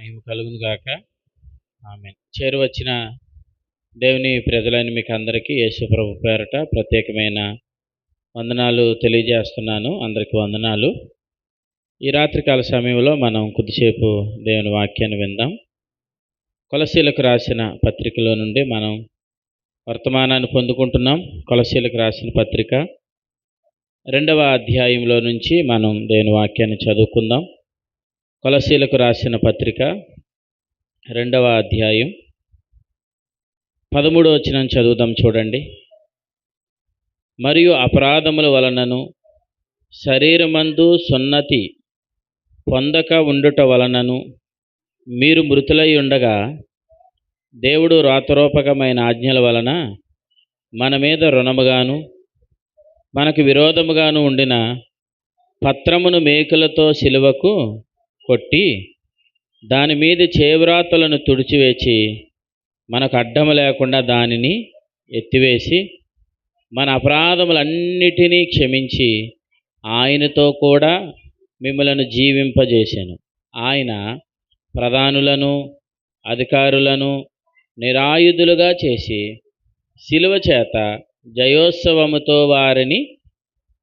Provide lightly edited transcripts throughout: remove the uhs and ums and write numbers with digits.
మహిమ కలుగును గాక. ఆమేన్. చేరువచ్చిన దేవుని ప్రజలైన మీకు అందరికీ యేసు ప్రభు పేరట ప్రత్యేకమైన వందనాలు తెలియజేస్తున్నాను. అందరికీ వందనాలు. ఈ రాత్రికాల సమయంలో మనం కొద్దిసేపు దేవుని వాక్యాన్ని విందాం. కొలసీలకు రాసిన పత్రికలో నుండి మనం వర్తమానాన్ని పొందుకుంటున్నాం. కొలసీలకు రాసిన పత్రిక 2వ అధ్యాయంలో నుంచి మనం దేవుని వాక్యాన్ని చదువుకుందాం. కొలసీలకు రాసిన పత్రిక 2వ అధ్యాయం 13వ వచనం చదువుదాం, చూడండి. మరియు అపరాధముల వలనను శరీరమందు సున్నతి పొందక ఉండుట వలనను మీరు మృతులై ఉండగా దేవుడు రాతరూపకమైన ఆజ్ఞల వలన మన మీద రుణముగాను మనకు విరోధముగాను ఉండిన పత్రమును మేకులతో సిలువకు కొట్టి దాని మీద చేవ్రాతలను తుడిచివేసి మనకు అడ్డము లేకుండా దానిని ఎత్తివేసి మన అపరాధములన్నిటినీ క్షమించి ఆయనతో కూడా మిమ్మలను జీవింపజేశాను. ఆయన ప్రధానులను అధికారులను నిరాయుధులుగా చేసి శిలువ చేత జయోత్సవముతో వారిని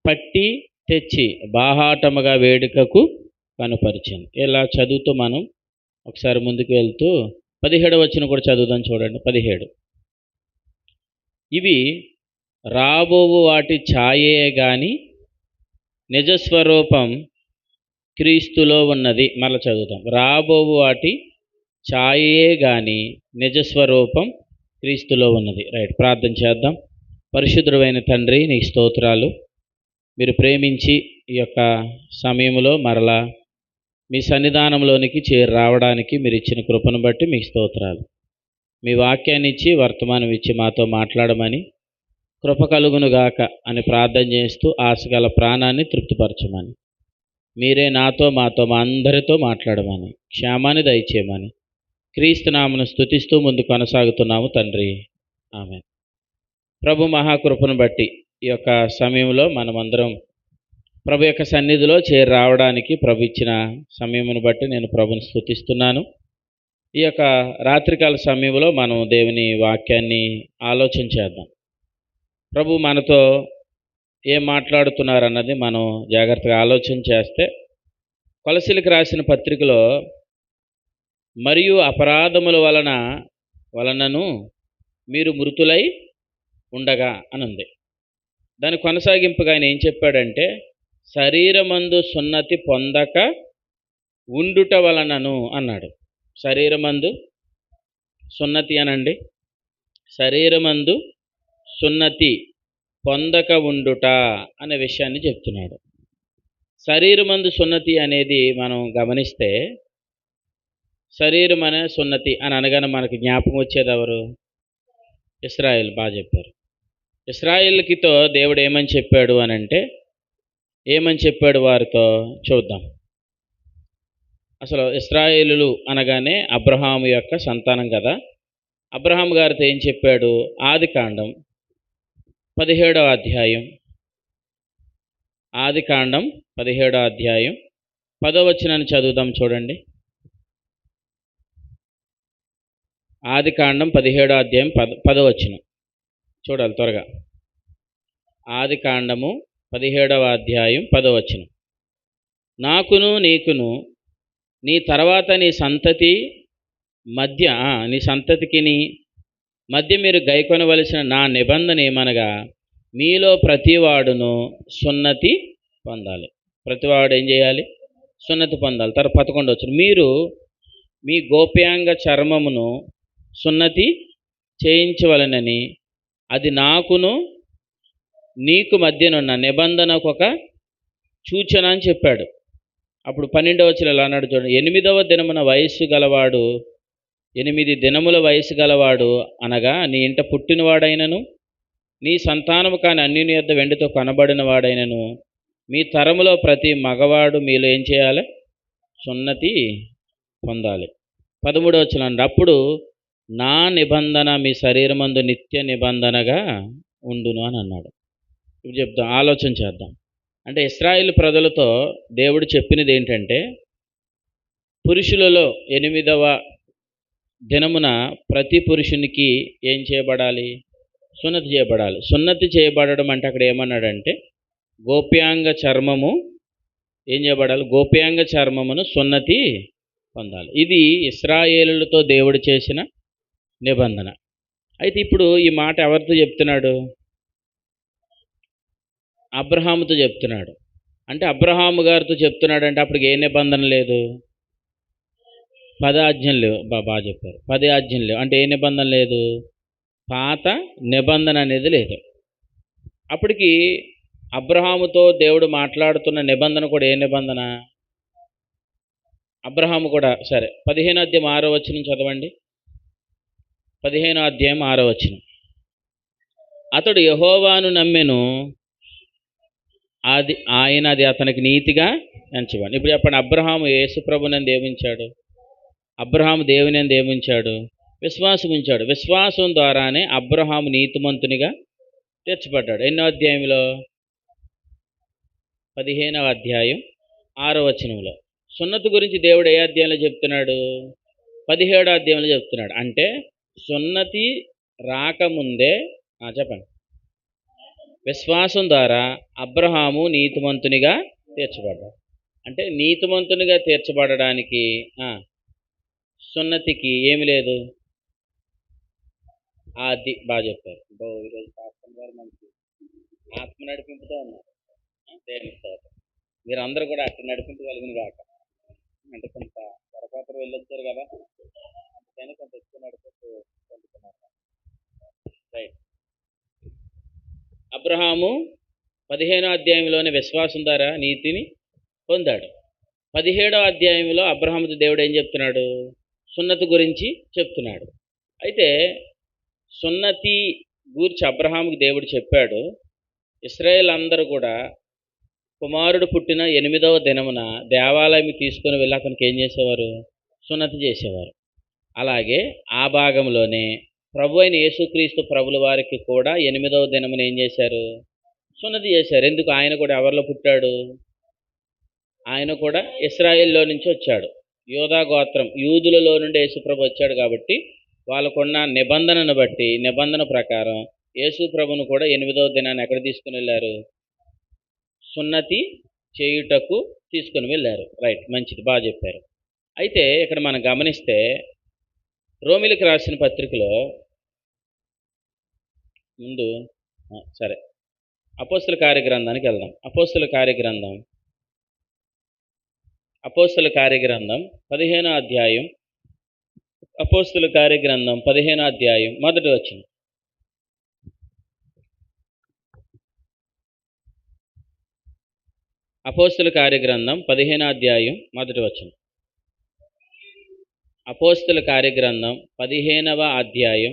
పట్టి తెచ్చి బాహాటముగా వేడుకకు కనుపరిచాను. ఇలా చదువుతూ మనం ఒకసారి ముందుకు వెళ్తూ 17వ వచనం కూడా చదువుదాం, చూడండి. 17 ఇవి రాబోవు వాటి ఛాయే గాని నిజస్వరూపం క్రీస్తులో ఉన్నది. మళ్ళీ చదువుతాం. రాబోవు వాటి ఛాయే గాని నిజస్వరూపం క్రీస్తులో ఉన్నది. రైట్, ప్రార్థన చేద్దాం. పరిశుద్ధుడైన తండ్రి, నీకు స్తోత్రాలు. మీరు ప్రేమించి ఈ యొక్క సమయంలో మరలా మీ సన్నిధానంలోనికి చేరి రావడానికి మీరు ఇచ్చిన కృపను బట్టి మీకు స్తోత్రాలు. మీ వాక్యాన్ని ఇచ్చి వర్తమానం ఇచ్చి మాతో మాట్లాడమని, కృప కలుగునుగాక అని ప్రార్థన చేస్తూ ఆశగల ప్రాణాన్ని తృప్తిపరచమని, మీరే నాతో మాతో మా అందరితో మాట్లాడమని, క్షేమాన్ని దయచేయమని క్రీస్తునామను స్తుతిస్తూ ముందు కొనసాగుతున్నాము తండ్రి. ఆమేన్. ప్రభు మహాకృపను బట్టి ఈ యొక్క సమయంలో మనమందరం ప్రభు యొక్క సన్నిధిలో చేరి రావడానికి ప్రభు ఇచ్చిన సమయమును బట్టి నేను ప్రభుని స్తుతిస్తున్నాను. ఈ యొక్క రాత్రికాల సమయంలో మనం దేవుని వాక్యాన్ని ఆలోచన చేద్దాం. ప్రభు మనతో ఏం మాట్లాడుతున్నారన్నది మనం జాగ్రత్తగా ఆలోచన చేస్తే, కొలసీలకు రాసిన పత్రికలో మరియు అపరాధముల వలనను మీరు మృతులై ఉండగా అని ఉంది. దాని కొనసాగింపుగా ఆయన ఏం చెప్పాడంటే, శరీరమందు సున్నతి పొందక ఉండుట వలనను అన్నాడు. శరీరమందు సున్నతి అనండి. శరీరమందు సున్నతి పొందక ఉండుట అనే విషయాన్ని చెప్తున్నాడు. శరీరమందు సున్నతి అనేది మనం గమనిస్తే, శరీరం అనే సున్నతి అని అనగానే మనకు జ్ఞాపకం వచ్చేది ఎవరు? ఇశ్రాయేల్. బాగా చెప్పారు. ఇశ్రాయేల్కితో దేవుడు ఏమని చెప్పాడు అని అంటే, ఏమని చెప్పాడు వారితో చూద్దాం. అసలు ఇశ్రాయేలులు అనగానే అబ్రహాము యొక్క సంతానం కదా. అబ్రహాం గారితో ఏం చెప్పాడు? ఆదికాండం 17వ అధ్యాయం 10వ వచనాన్ని చదువుదాం, చూడండి. ఆదికాండం 17వ అధ్యాయం 10వ వచనం చూడాలి త్వరగా. ఆదికాండము 17వ అధ్యాయం 10వ వచనం. నాకును నీకును నీ తర్వాత నీ సంతతికి మధ్య మీరు గైకొనవలసిన నా నిబంధన ఏమనగా, మీలో ప్రతివాడును సున్నతి పొందాలి. ప్రతివాడు ఏం చేయాలి? సున్నతి పొందాలి. తర్వాత 11వ వచనం. మీరు మీ గోప్యాంగ చర్మమును సున్నతి చేయించవలనని అది నాకును నీకు మధ్యనున్న నిబంధనకు ఒక సూచన అని చెప్పాడు. అప్పుడు 12వ వచనంలో అన్నాడు, చూడండి. 8వ దినమున వయస్సు గలవాడు 8 దినముల వయసు గలవాడు అనగా నీ ఇంట పుట్టినవాడైనను నీ సంతానము కాని అన్యుని యొద్ద వెండితో కొనబడిన వాడైనను మీ తరములో ప్రతి మగవాడు మీలో ఏం చేయాలి? సున్నతి పొందాలి. 13వ వచనం. అప్పుడు నా నిబంధన మీ శరీరమందు నిత్య నిబంధనగా ఉండును అని అన్నాడు. ఇప్పుడు చెప్దాం, ఆలోచన చేద్దాం. అంటే ఇశ్రాయేలు ప్రజలతో దేవుడు చెప్పినది ఏంటంటే, పురుషులలో 8వ దినమున ప్రతి పురుషునికి ఏం చేయబడాలి? సున్నతి చేయబడాలి. సున్నతి చేయబడడం అంటే అక్కడ ఏమన్నాడంటే గోప్యాంగ చర్మము ఏం చేయబడాలి? గోప్యాంగ చర్మమును సున్నతి పొందాలి. ఇది ఇశ్రాయేలులతో దేవుడు చేసిన నిబంధన. అయితే ఇప్పుడు ఈ మాట ఎవరితో చెప్తున్నాడు? అబ్రహాముతో చెప్తున్నాడు. అంటే అబ్రహాము గారితో చెప్తున్నాడు అంటే అప్పటికి ఏ నిబంధన లేదు? 10 ఆజ్ఞలు లేవు. బాగా చెప్పారు. 10 ఆజ్ఞలు లేవు. అంటే ఏ నిబంధన లేదు? పాత నిబంధన అనేది లేదు. అప్పటికి అబ్రహాముతో దేవుడు మాట్లాడుతున్న నిబంధన కూడా ఏ నిబంధన? అబ్రహాము కూడా సరే 15వ అధ్యాయం 6వ వచనం చదవండి. 15వ అధ్యాయం 6వ వచనం. అతడు యెహోవాను నమ్మెను, ఆయన అది అతనికి నీతిగా ఎంచబడింది. ఇప్పుడు చెప్పండి, అబ్రహాము యేసు ప్రభునందు ఏమించాడు? అబ్రహాము దేవుని యందు ఏమించాడు? విశ్వాసం ఉంచాడు. విశ్వాసం ద్వారానే అబ్రహాము నీతిమంతునిగా తీర్చబడ్డాడు. ఎన్నో అధ్యాయంలో? 15వ అధ్యాయం 6వ వచనంలో. సున్నతి గురించి దేవుడు ఏ అధ్యాయంలో చెప్తున్నాడు? 17వ అధ్యాయంలో చెప్తున్నాడు. అంటే సున్నతి రాకముందే చెప్పండి, విశ్వాసం ద్వారా అబ్రహాము నీతిమంతునిగా తీర్చబడ్డాడు. అంటే నీతిమంతునిగా తీర్చబడడానికి సున్నతికి ఏమి లేదు. అది బాగా చెప్పారు. ఈరోజు పాస్టర్ గారు మంచి ఆత్మ నడిపింపుతో ఉన్నారు. మీరందరూ కూడా అక్కడ నడిపించగలిగిన కాక, అంటే కొంత పొరపాటు వెళ్ళొచ్చారు కదా, అందుకని కొంత ఎక్కువ నడిపిస్తూ పొందుతున్నారు. రైట్. అబ్రహాము 15వ అధ్యాయంలోని విశ్వాసం ద్వారా నీతిని పొందాడు. 17వ అధ్యాయంలో అబ్రహాముతో దేవుడు ఏం చెప్తున్నాడు? సున్నతి గురించి చెప్తున్నాడు. అయితే సున్నతి గూర్చి అబ్రహాముకి దేవుడు చెప్పాడు. ఇశ్రాయేల్ అందరూ కూడా కుమారుడు పుట్టిన 8వ దినమున దేవాలయం తీసుకుని వెళ్ళి అతనికి ఏం చేసేవారు? సున్నతి చేసేవారు. అలాగే ఆ భాగంలోనే ప్రభు అయిన యేసుక్రీస్తు ప్రభుల వారికి కూడా 8వ దినమున ఏం చేశారు? సున్నతి చేశారు. ఎందుకు? ఆయన కూడా ఎవరిలో పుట్టాడు? ఆయన కూడా ఇశ్రాయేల్లో నుంచి వచ్చాడు. యోధా గోత్రం, యూదులలో నుండి యేసుప్రభు వచ్చాడు కాబట్టి వాళ్ళకున్న నిబంధనను బట్టి, నిబంధన ప్రకారం యేసుప్రభును కూడా 8వ దినాన్ని ఎక్కడ తీసుకుని వెళ్ళారు? సున్నతి చేయుటకు తీసుకుని వెళ్ళారు. రైట్, మంచిది, బాగా చెప్పారు. అయితే ఇక్కడ మనం గమనిస్తే రోమిలికి రాసిన పత్రికలో ముందు సరే అపోస్తల కార్యగ్రంథానికి వెళ్దాం. అపోస్తల కార్యగ్రంథం 15వ అధ్యాయం. అపోస్తల కార్యగ్రంథం 15వ అధ్యాయం మొదటి వచనం. అపోస్తల కార్యగ్రంథం 15వ అధ్యాయం మొదటి వచనం. అపోస్తల కార్యగ్రంథం 15వ అధ్యాయం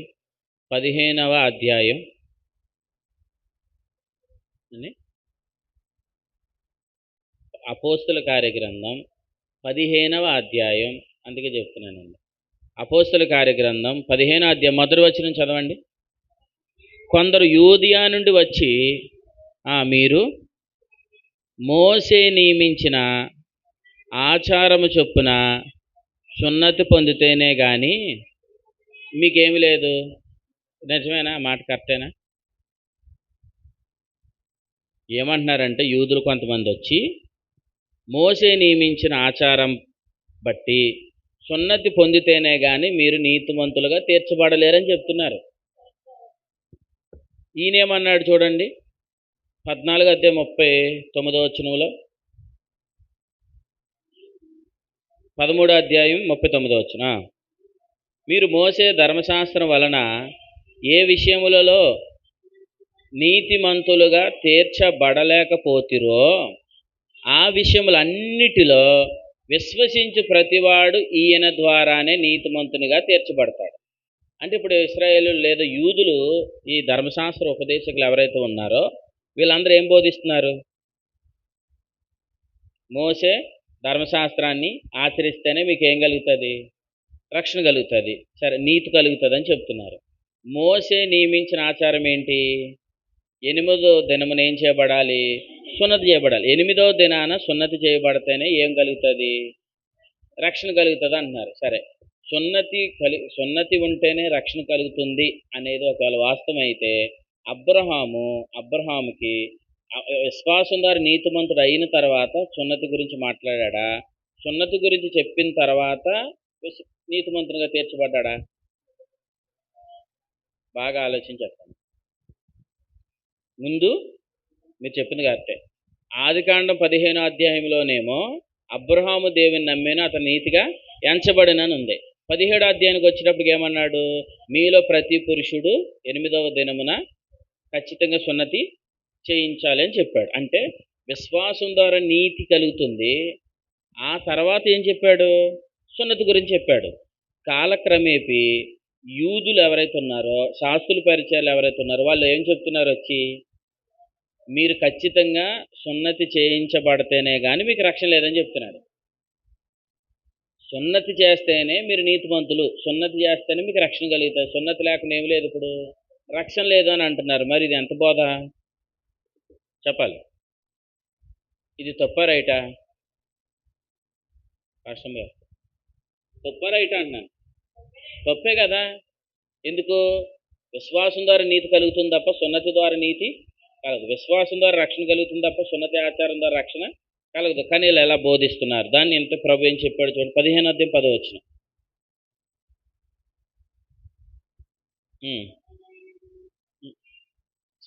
అపోస్తల కార్యగ్రంథం 15వ అధ్యాయం, అందుకే చెప్తున్నానండి. అపోస్తల కార్యగ్రంథం 15వ అధ్యాయం మొదటి వచనం చదవండి. కొందరు యూదియా నుండి వచ్చి మీరు మోసే నియమించిన ఆచారము చొప్పున సున్నతి పొందితేనే కానీ మీకేమి లేదు. నిజమేనా? మాట కరెక్టేనా? ఏమంటున్నారంటే యూదులు కొంతమంది వచ్చి మోసే నియమించిన ఆచారం బట్టి సున్నతి పొందితేనే కానీ మీరు నీతిమంతులుగా తీర్చబడలేరని చెప్తున్నారు. ఈయనేమన్నాడు చూడండి, 14వ అధ్యాయం 39వ వచనంలో, 13వ అధ్యాయం 39వ వచనం. మీరు మోసే ధర్మశాస్త్రం వలన ఏ విషయములలో నీతిమంతులుగా తీర్చబడలేకపోతిరో ఆ విషయములన్నిటిలో విశ్వసించు ప్రతివాడు ఈయన ద్వారానే నీతిమంతునిగా తీర్చబడతాడు. అంటే ఇప్పుడు ఇశ్రాయేలు లేదా యూదులు, ఈ ధర్మశాస్త్ర ఉపదేశకులు ఎవరైతే ఉన్నారో వీళ్ళందరూ ఏం బోధిస్తున్నారు? మోసే ధర్మశాస్త్రాన్ని ఆచరిస్తేనే మీకు ఏం కలుగుతుంది? రక్షణ కలుగుతుంది, సరే, నీతి కలుగుతుంది అని చెప్తున్నారు. మోసే నియమించిన ఆచారం ఏంటి? 8వ దినమున ఏం చేయబడాలి? సున్నతి చేయబడాలి. 8వ దినాన సున్నతి చేయబడితేనే ఏం కలుగుతుంది? రక్షణ కలుగుతుంది అంటున్నారు. సరే, సున్నతి ఉంటేనే రక్షణ కలుగుతుంది అనేది ఒకవేళ వాస్తవం అయితే అబ్రహాముకి విశ్వాసం ద్వారా నీతిమంతుడు అయిన తర్వాత సున్నతి గురించి మాట్లాడా? సున్నతి గురించి చెప్పిన తర్వాత నీతిమంతునిగా తీర్చబడ్డా? బాగా ఆలోచించి చెప్పండి. ముందు మీరు చెప్పింది కరెక్టే. ఆదికాండం 15వ అధ్యాయంలోనేమో అబ్రహాము దేవుని నమ్మేను అతను నీతిగా ఎంచబడినని ఉంది. 17వ అధ్యాయానికి వచ్చేటప్పటికి ఏమన్నాడు? మీలో ప్రతి పురుషుడు 8వ దినమున ఖచ్చితంగా సున్నతి చేయించాలి అని చెప్పాడు. అంటే విశ్వాసం ద్వారా నీతి కలుగుతుంది. ఆ తర్వాత ఏం చెప్పాడు? సున్నతి గురించి చెప్పాడు. కాలక్రమేపీ యూదులు ఎవరైతే ఉన్నారో, శాస్త్రుల పరిచయాలు ఎవరైతే ఉన్నారో వాళ్ళు ఏం చెప్తున్నారు వచ్చి, మీరు ఖచ్చితంగా సున్నతి చేయించబడితేనే కానీ మీకు రక్షణ లేదని చెప్తున్నాడు. సున్నతి చేస్తేనే మీరు నీతిమంతులు, సున్నతి చేస్తేనే మీకు రక్షణ కలుగుతుంది, సున్నతి లేకుండా ఏమి లేదు, ఇప్పుడు రక్షణ లేదు అని అంటున్నారు. మరి ఇది ఎంత బోధ చెప్పాలి? ఇది తప్ప రైటా? కష్టంగా తప్ప రైటా అంటున్నాను. తప్పే కదా. ఎందుకు? విశ్వాసం ద్వారా నీతి కలుగుతుంది తప్ప సున్నతి ద్వారా నీతి కలగదు. విశ్వాసం ద్వారా రక్షణ కలుగుతుంది తప్ప సున్నతి ఆచారం ద్వారా రక్షణ కలగదు. కానీ ఇలా ఎలా బోధిస్తున్నారు? దాన్ని ఎంత ప్రభు ఏం చెప్పాడు చూడండి. 15వ అధ్యాయం 10వ వచనం.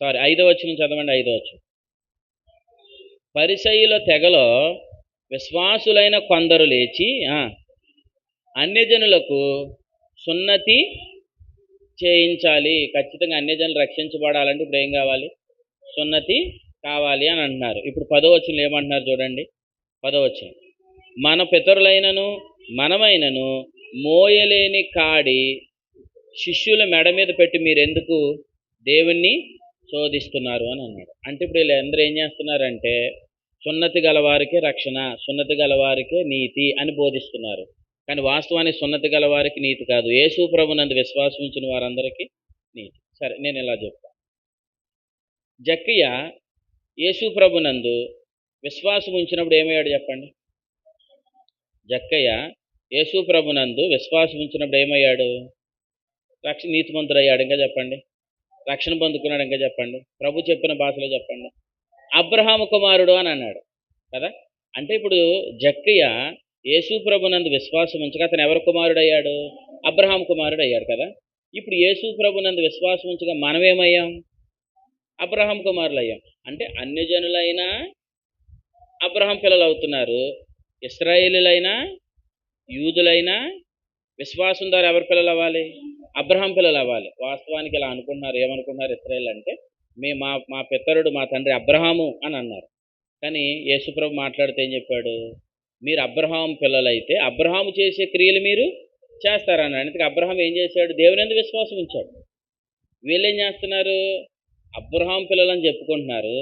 సారీ, 5వ వచనం చదవండి. 5వ వచనం. పరిసయ్యుల తెగలో విశ్వాసులైన కొందరు లేచి అన్యజనులకు సున్నతి చేయించాలి. ఖచ్చితంగా అన్యజనులు రక్షించబడాలంటే ఇప్పుడు ఏం కావాలి? సున్నతి కావాలి అని అంటున్నారు. ఇప్పుడు 10వ వచనంలో ఏమంటున్నారు చూడండి. 10వ వచనం. మన పితరులైనను మనమైనను మోయలేని కాడి శిష్యుల మెడ మీద పెట్టి మీరెందుకు దేవుణ్ణి శోధిస్తున్నారు అని అన్నాడు. అంటే ఇప్పుడు వీళ్ళందరూ ఏం చేస్తున్నారంటే సున్నతి గలవారికే రక్షణ, సున్నతి గలవారికే నీతి అని బోధిస్తున్నారు. కానీ వాస్తవానికి సున్నతి గలవారికి నీతి కాదు, యేసు ప్రభునందు విశ్వాసం ఉంచిన వారందరికీ నీతి. సరే, నేను ఇలా చెప్తాను. జక్కయ్య యేసు ప్రభునందు విశ్వాసం ఉంచినప్పుడు ఏమయ్యాడు చెప్పండి? జక్కయ్య యేసు ప్రభునందు విశ్వాసం ఉంచినప్పుడు ఏమయ్యాడు? నీతిమంతుడు అయ్యాడు. ఇంకా చెప్పండి. రక్షణ పొందుకున్నాడు. ఇంకా చెప్పండి. ప్రభు చెప్పిన భాషలో చెప్పండి. అబ్రహాము కుమారుడు అని అన్నాడు కదా. అంటే ఇప్పుడు జక్కయ్య యేసు ప్రభునందు విశ్వాసం ఉంచగా అతను ఎవరి కుమారుడు అయ్యాడు? అబ్రహాం కుమారుడు అయ్యాడు కదా. ఇప్పుడు యేసు ప్రభునందు విశ్వాసం ఉంచగా మనమేమయ్యాం? అబ్రహాం కుమారులు అయ్యాం. అంటే అన్యజనులైనా అబ్రహాం పిల్లలు అవుతున్నారు, ఇశ్రాయేలీలైనా యూదులైనా విశ్వాసం ద్వారా ఎవరి పిల్లలు అవ్వాలి? అబ్రహాం పిల్లలు అవ్వాలి. వాస్తవానికి ఇలా అనుకుంటున్నారు. ఏమనుకుంటున్నారు ఇశ్రాయేల్ అంటే? మా పితరుడు మా తండ్రి అబ్రహాము అని అన్నారు. కానీ యేసుప్రభు మాట్లాడితే ఏం చెప్పాడు? మీరు అబ్రహాం పిల్లలైతే అబ్రహాము చేసే క్రియలు మీరు చేస్తారన్నాడు. అందుకే అబ్రహాం ఏం చేశాడు? దేవుని యందు విశ్వాసం ఉంచాడు. వీళ్ళేం చేస్తున్నారు? అబ్రహాం పిల్లలని చెప్పుకుంటున్నారు,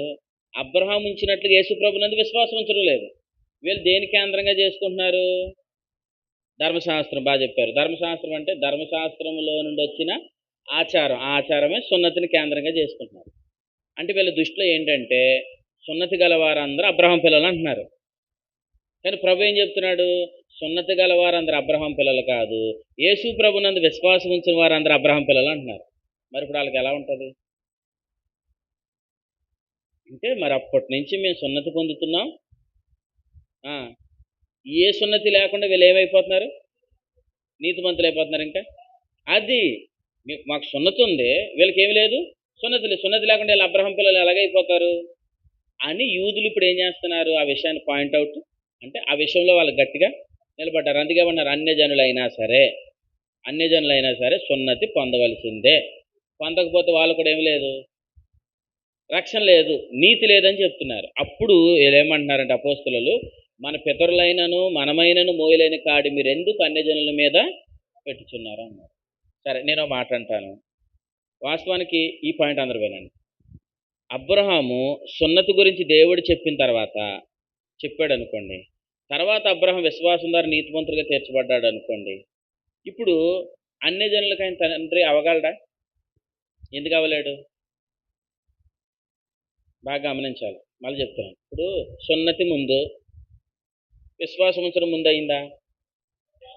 అబ్రహాం ఉంచినట్లుగా యేసుప్రభు నందు విశ్వాసం ఉంచడం లేదు. వీళ్ళు దేని కేంద్రంగా చేసుకుంటున్నారు? ధర్మశాస్త్రం. బాగా చెప్పారు. ధర్మశాస్త్రం అంటే ధర్మశాస్త్రంలో నుండి వచ్చిన ఆచారమే సున్నతిని కేంద్రంగా చేసుకుంటున్నారు. అంటే వీళ్ళ దృష్టిలో ఏంటంటే సున్నతి గల వారందరూ అబ్రహాం పిల్లలు అంటున్నారు. కానీ ప్రభు ఏం చెప్తున్నాడు? సున్నతి గల వారందరూ అబ్రహాం పిల్లలు కాదు, యేసు ప్రభునందు విశ్వాసం ఉంచిన వారందరూ అబ్రహాం పిల్లలు అంటున్నారు. మరి ఇప్పుడు వాళ్ళకి ఎలా ఉంటుంది? అంటే మరి అప్పటి నుంచి మేము సున్నతి పొందుతున్నాం, ఏ సున్నతి లేకుండా వీళ్ళు ఏమైపోతున్నారు? నీతిమంతులు అయిపోతున్నారు. ఇంకా అది మాకు సున్నతి ఉంది, వీళ్ళకి ఏమి లేదు, సున్నతి లేకుండా వీళ్ళు అబ్రహాం పిల్లలు ఎలాగైపోతారు అని యూదులు ఇప్పుడు ఏం చేస్తున్నారు? ఆ విషయాన్ని పాయింట్అవుట్, అంటే ఆ విషయంలో వాళ్ళు గట్టిగా నిలబడ్డారు. అందుకే ఉన్నారు అన్యజనులైనా సరే సున్నతి పొందవలసిందే, పొందకపోతే వాళ్ళు కూడా ఏమి లేదు, రక్షణ లేదు, నీతి లేదని చెప్తున్నారు. అప్పుడు ఏమంటున్నారంటే అపోస్తలులు, మన పితరులైనను మనమైనను మోయలేని కాడి మీరు ఎందుకు అన్యజనుల మీద పెట్టుచున్నారు అన్నారు. సరే, నేను మాట అంటాను. వాస్తవానికి ఈ పాయింట్ అందరూ వినండి. అబ్రహాము సున్నతి గురించి దేవుడు చెప్పిన తర్వాత చెప్పాడు అనుకోండి, తర్వాత అబ్రహాం విశ్వాసం ద్వారా నీతిమంతులుగా తీర్చబడ్డాడు అనుకోండి. ఇప్పుడు అన్యజనులకు ఆయన తండ్రి అవగలడా? ఎందుకు అవ్వలేడు? బాగా గమనించాలి. మళ్ళీ చెప్తున్నాను. ఇప్పుడు సున్నతి ముందు విశ్వాసం ఉంచడం ముందు అయిందా?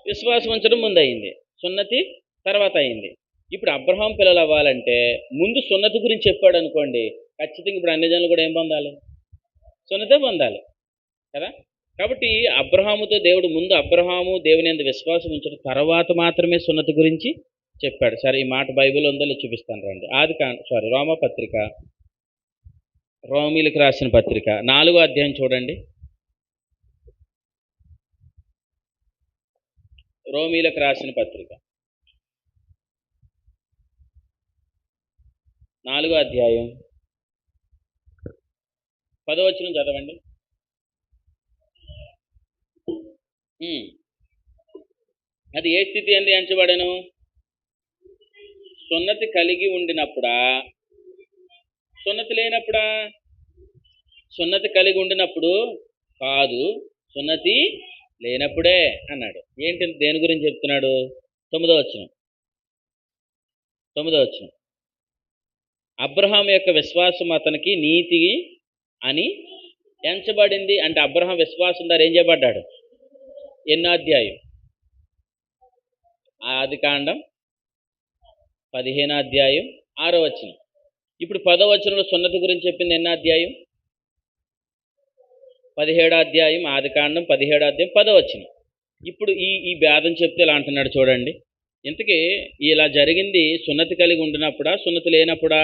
విశ్వాసం ఉంచడం ముందు అయింది, సున్నతి తర్వాత అయింది. ఇప్పుడు అబ్రహాం పిల్లలు అవ్వాలంటే ముందు సున్నతి గురించి చెప్పాడు అనుకోండి, ఖచ్చితంగా ఇప్పుడు అన్ని జనులు కూడా ఏం పొందాలి? సున్నతే పొందాలి కదా. కాబట్టి అబ్రహాముతో దేవుడు ముందు అబ్రహాము దేవుని యందు విశ్వాసం ఉంచిన తర్వాత మాత్రమే సున్నతి గురించి చెప్పాడు. సరే, ఈ మాట బైబిల్ ఉందో చూపిస్తాను రండి. రోమపత్రిక, రోమీలకు రాసిన పత్రిక 4వ అధ్యాయం చూడండి. రోమీలకు రాసిన పత్రిక 4వ అధ్యాయం 10వ వచనం చదవండి. అది ఏ స్థితి అంది ఎంచబడను? సున్నతి కలిగి ఉండినప్పుడా, సున్నతి లేనప్పుడా? సున్నతి కలిగి ఉండినప్పుడు కాదు, సున్నతి లేనప్పుడే అన్నాడు. ఏంటి, దేని గురించి చెప్తున్నాడు? 9వ వచనం. అబ్రహాం యొక్క విశ్వాసం అతనికి నీతి అని ఎంచబడింది. అంటే అబ్రహాం విశ్వాసం ద్వారా ఏం చేయబడ్డాడు? ఎన్నో అధ్యాయం? ఆదికాండం 15వ అధ్యాయం 6వ వచనం. ఇప్పుడు 10వ వచనంలో సున్నతి గురించి చెప్పింది ఎన్నో అధ్యాయం? 17వ అధ్యాయం. ఆదికాండం 17వ అధ్యాయం 10వ వచనం. ఇప్పుడు ఈ భేదం చెప్తే ఇలా అంటున్నాడు చూడండి. ఇంతకీ ఇలా జరిగింది సున్నతి కలిగి ఉండినప్పుడా, సున్నతి లేనప్పుడా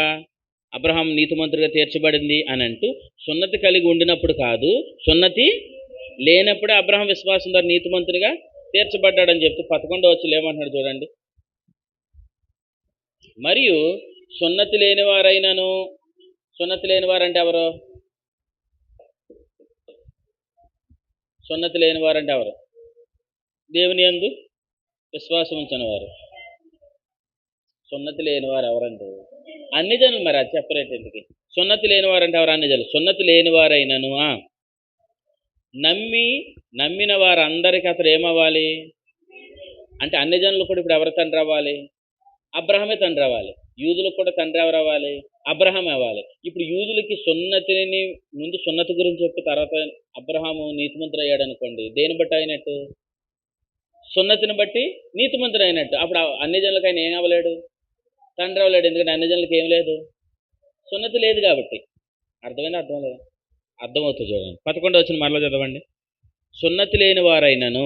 అబ్రహాం నీతిమంతుడిగా తీర్చబడింది అని అంటూ, సున్నతి కలిగి ఉండినప్పుడు కాదు, సున్నతి లేనప్పుడే అబ్రహాం విశ్వాసం ద్వారా నీతిమంతుడిగా తీర్చబడ్డాడని చెప్తూ 11వ వచనం ఏమంటున్నాడు చూడండి. మరియు సున్నతి లేనివారైనను, సున్నతి లేనివారంటే ఎవరు? సున్నతి లేనివారంటే ఎవరు? దేవుని యందు విశ్వాసం ఉంచని వారు. సున్నతి లేనివారు ఎవరంటే అన్ని జనులు. మరి అది సెపరేట్ ఎందుకు? సున్నతి లేనివారంటే ఎవరు? అన్ని జనులు. సున్నతి లేనివారైనను నమ్మిన వారందరికీ అతడు ఏమవ్వాలి అంటే అన్ని జనులు కూడా ఇప్పుడు ఎవరు తండ్రి అవ్వాలి? అబ్రహమే తండ్రి అవ్వాలి. యూదులకు కూడా తండ్రి ఎవరు అవ్వాలి? అబ్రహాం అవ్వాలి. ఇప్పుడు యూదులకి సున్నతిని ముందు సున్నతి గురించి చెప్పి తర్వాత అబ్రహాము నీతిమంతుడు అయ్యాడు అనుకోండి, దేని బట్టి అయినట్టు? సున్నతిని బట్టి నీతిమంతుడు అయినట్టు. అప్పుడు అన్ని జనులకు ఆయన ఏం అవ్వలేడు? తండ్రి అవ్వలేడు. ఎందుకంటే అన్ని జనులకు ఏం లేదు? సున్నతి లేదు కాబట్టి. అర్థమైంది? అర్థం లేదు? అర్థమవుతుంది చూడండి. 11వ వచనం మరలా చదవండి. సున్నతి లేని వారైనను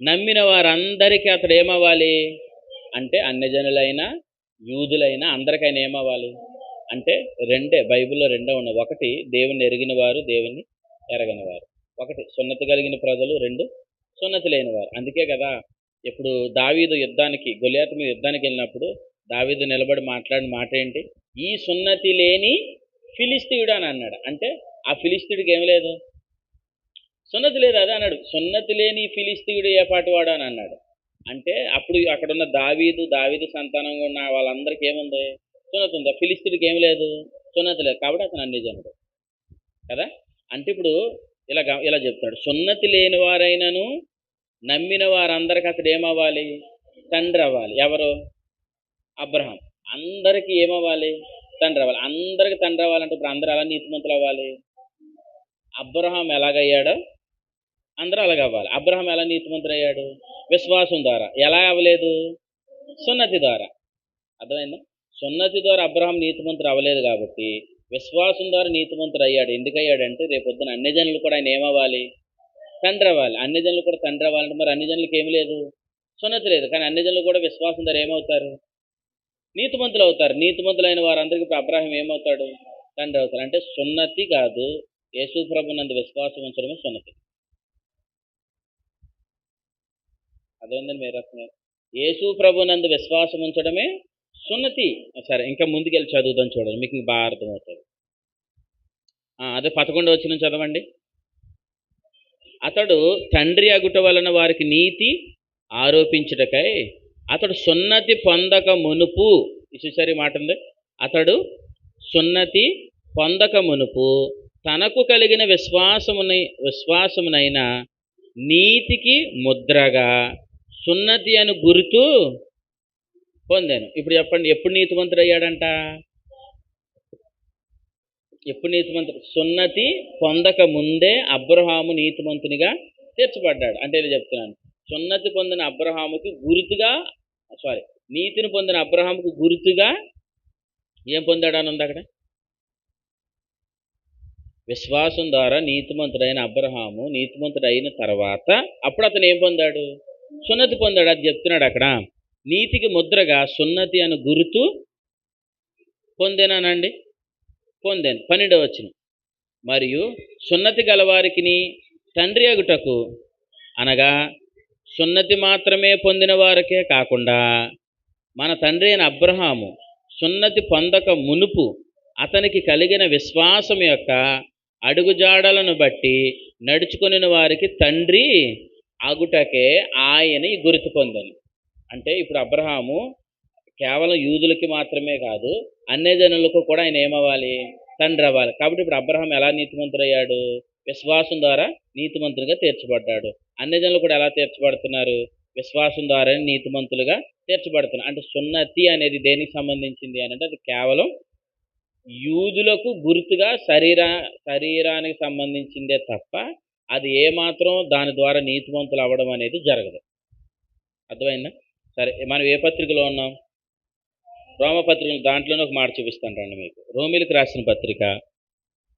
నమ్మిన వారందరికీ అతడు ఏమవ్వాలి అంటే అన్ని జనులైనా యూదులైనా అందరికైనా ఏమవ్వాలి అంటే బైబిల్లో రెండే ఉన్నాయి. ఒకటి దేవుని ఎరిగిన వారు, దేవుని ఎరగని వారు. ఒకటి సున్నతి కలిగిన ప్రజలు, 2 సున్నతి లేని వారు. అందుకే కదా ఇప్పుడు దావీదు గొలియాతు మీద యుద్ధానికి వెళ్ళినప్పుడు దావీదు నిలబడి మాట్లాడిన మాట ఏంటి? ఈ సున్నతి లేని ఫిలిస్తీయుడు అని అన్నాడు. అంటే ఆ ఫిలిస్తీయుడికి ఏం లేదు? సున్నతి లేదు. అదే అన్నాడు, సున్నతి లేని ఫిలిస్తీయుడు ఏ పాటి వాడు అని అన్నాడు. అంటే అప్పుడు అక్కడున్న దావీదు సంతానంగా ఉన్న వాళ్ళందరికీ ఏముంది? సున్నతి ఉంది. ఫిలిస్తీయుడికి ఏం లేదు? సున్నతి లేదు. కాబట్టి అతను అన్ని జనుడు కదా. అంటే ఇప్పుడు ఇలా చెప్తాడు, సున్నతి లేని వారైనను నమ్మిన వారందరికీ అతడు ఏమవ్వాలి? తండ్రి అవ్వాలి. ఎవరు? అబ్రహాం. అందరికీ ఏమవ్వాలి? తండ్రి అవ్వాలి. అందరికీ తండ్రి అవ్వాలంటే ఇప్పుడు అందరూ ఎలా నీతిమంతులు అవ్వాలి? అబ్రహాం ఎలాగయ్యాడో అందరూ అలాగ అవ్వాలి. అబ్రహాం ఎలా నీతిమంతుడు అయ్యాడు? విశ్వాసం ద్వారా. ఎలా అవ్వలేదు? సున్నతి ద్వారా. అర్థమైందా? సున్నతి ద్వారా అబ్రహాం నీతిమంతుడు అవ్వలేదు కాబట్టి విశ్వాసం ద్వారా నీతిమంతుడు అయ్యాడు. ఎందుకయ్యాడంటే రేపొద్దున అన్ని జనులు కూడా ఆయన ఏమవ్వాలి? తండ్రి అవ్వాలి. అన్ని జనులు కూడా తండ్రి అవ్వాలంటే మరి అన్ని జనులకి ఏమి లేదు? సున్నతి లేదు. కానీ అన్ని జనులు కూడా విశ్వాసం ద్వారా ఏమవుతారు? నీతిమంతులు అవుతారు. నీతిమంతులైన వారందరికీ ఇప్పుడు అబ్రహాం ఏమవుతాడు? తండ్రి అవుతారు. అంటే సున్నతి కాదు, యేసు ప్రభునందు విశ్వాసం ఉంచడమే సున్నతి. అదేంటండి మీరు అంటున్నారు? యేసు ప్రభునందు విశ్వాసం ఉంచడమే సున్నతి. సరే, ఇంకా ముందుకెళ్ళి చదువుదాం చూడండి, మీకు బాగా అర్థమవుతుంది. అదే 11వ వచనం చదవండి. అతడు తండ్రి అగుట వలన వారికి నీతి ఆరోపించుటకై అతడు సున్నతి పొందక మునుపు, చూసారి మాట ఉంది, అతడు సున్నతి పొందక మునుపు తనకు కలిగిన విశ్వాసమునైన నీతికి ముద్రగా సున్నతి అను గుర్తు పొందాను. ఇప్పుడు చెప్పండి, ఎప్పుడు నీతిమంతుడు అయ్యాడంట? ఎప్పుడు నీతిమంతుడు? సున్నతి పొందక ముందే అబ్రహాము నీతిమంతునిగా తీర్చబడ్డాడు. అంటే ఇది చెప్తున్నాను, సున్నతి పొందిన అబ్రహాముకి గుర్తుగా, నీతిని పొందిన అబ్రహాముకు గుర్తుగా ఏం పొందాడు అని ఉంది అక్కడ. విశ్వాసం ద్వారా నీతిమంతుడైన అబ్రహాము నీతిమంతుడైన తర్వాత అప్పుడు అతను ఏం పొందాడు? సున్నతి పొందాడు. అది చెప్తున్నాడు అక్కడ. నీతికి ముద్రగా సున్నతి అని గుర్తు పొందేనానండి. పొందాను. 12వ వచనం. మరియు సున్నతి గలవారికి తండ్రి అగుటకు, అనగా సున్నతి మాత్రమే పొందిన వారికే కాకుండా మన తండ్రి అయిన అబ్రహాము సున్నతి పొందక మునుపు అతనికి కలిగిన విశ్వాసం యొక్క అడుగుజాడలను బట్టి నడుచుకుని వారికి తండ్రి అగుటకే ఆయన ఈ గుర్తు పొందాను. అంటే ఇప్పుడు అబ్రహాము కేవలం యూదులకి మాత్రమే కాదు, అన్యజనులకు కూడా ఆయన ఏమవ్వాలి? తండ్రి అవ్వాలి. కాబట్టి ఇప్పుడు అబ్రహాం ఎలా నీతిమంతుడయ్యాడు? విశ్వాసం ద్వారా నీతిమంతులుగా తీర్చబడ్డాడు. అన్యజనులు కూడా ఎలా తీర్చబడుతున్నారు? విశ్వాసం ద్వారా నీతిమంతులుగా తీర్చబడుతున్నారు. అంటే సున్నతి అనేది దేనికి సంబంధించింది అని అంటే అది కేవలం యూదులకు గుర్తుగా శరీరానికి సంబంధించిందే తప్ప అది ఏమాత్రం దాని ద్వారా నీతిమంతులు అవ్వడం అనేది జరగదు. అర్థమైందా? సరే, మనం ఏ పత్రికలో ఉన్నాం? రోమపత్రిక. దాంట్లోనే ఒక మాట చూపిస్తాను రండి మీకు. రోమిలకు రాసిన పత్రిక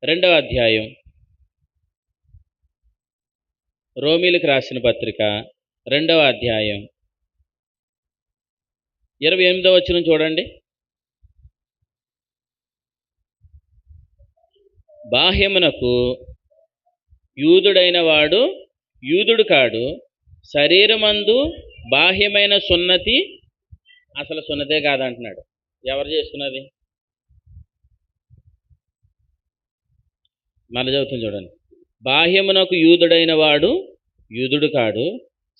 2వ అధ్యాయం. రోమిలకు రాసిన పత్రిక 2వ అధ్యాయం 28వ వచనం చూడండి. బాహ్యమునకు యూదుడైన వాడు యూదుడు కాడు, శరీరమందు బాహ్యమైన సున్నతి అసలు సున్నతే కాదంటున్నాడు. ఎవరు చేసుకున్నది? మళ్ళీ చదువుతుంది చూడండి. బాహ్యమునకు యూదుడైన వాడు యూదుడు కాడు,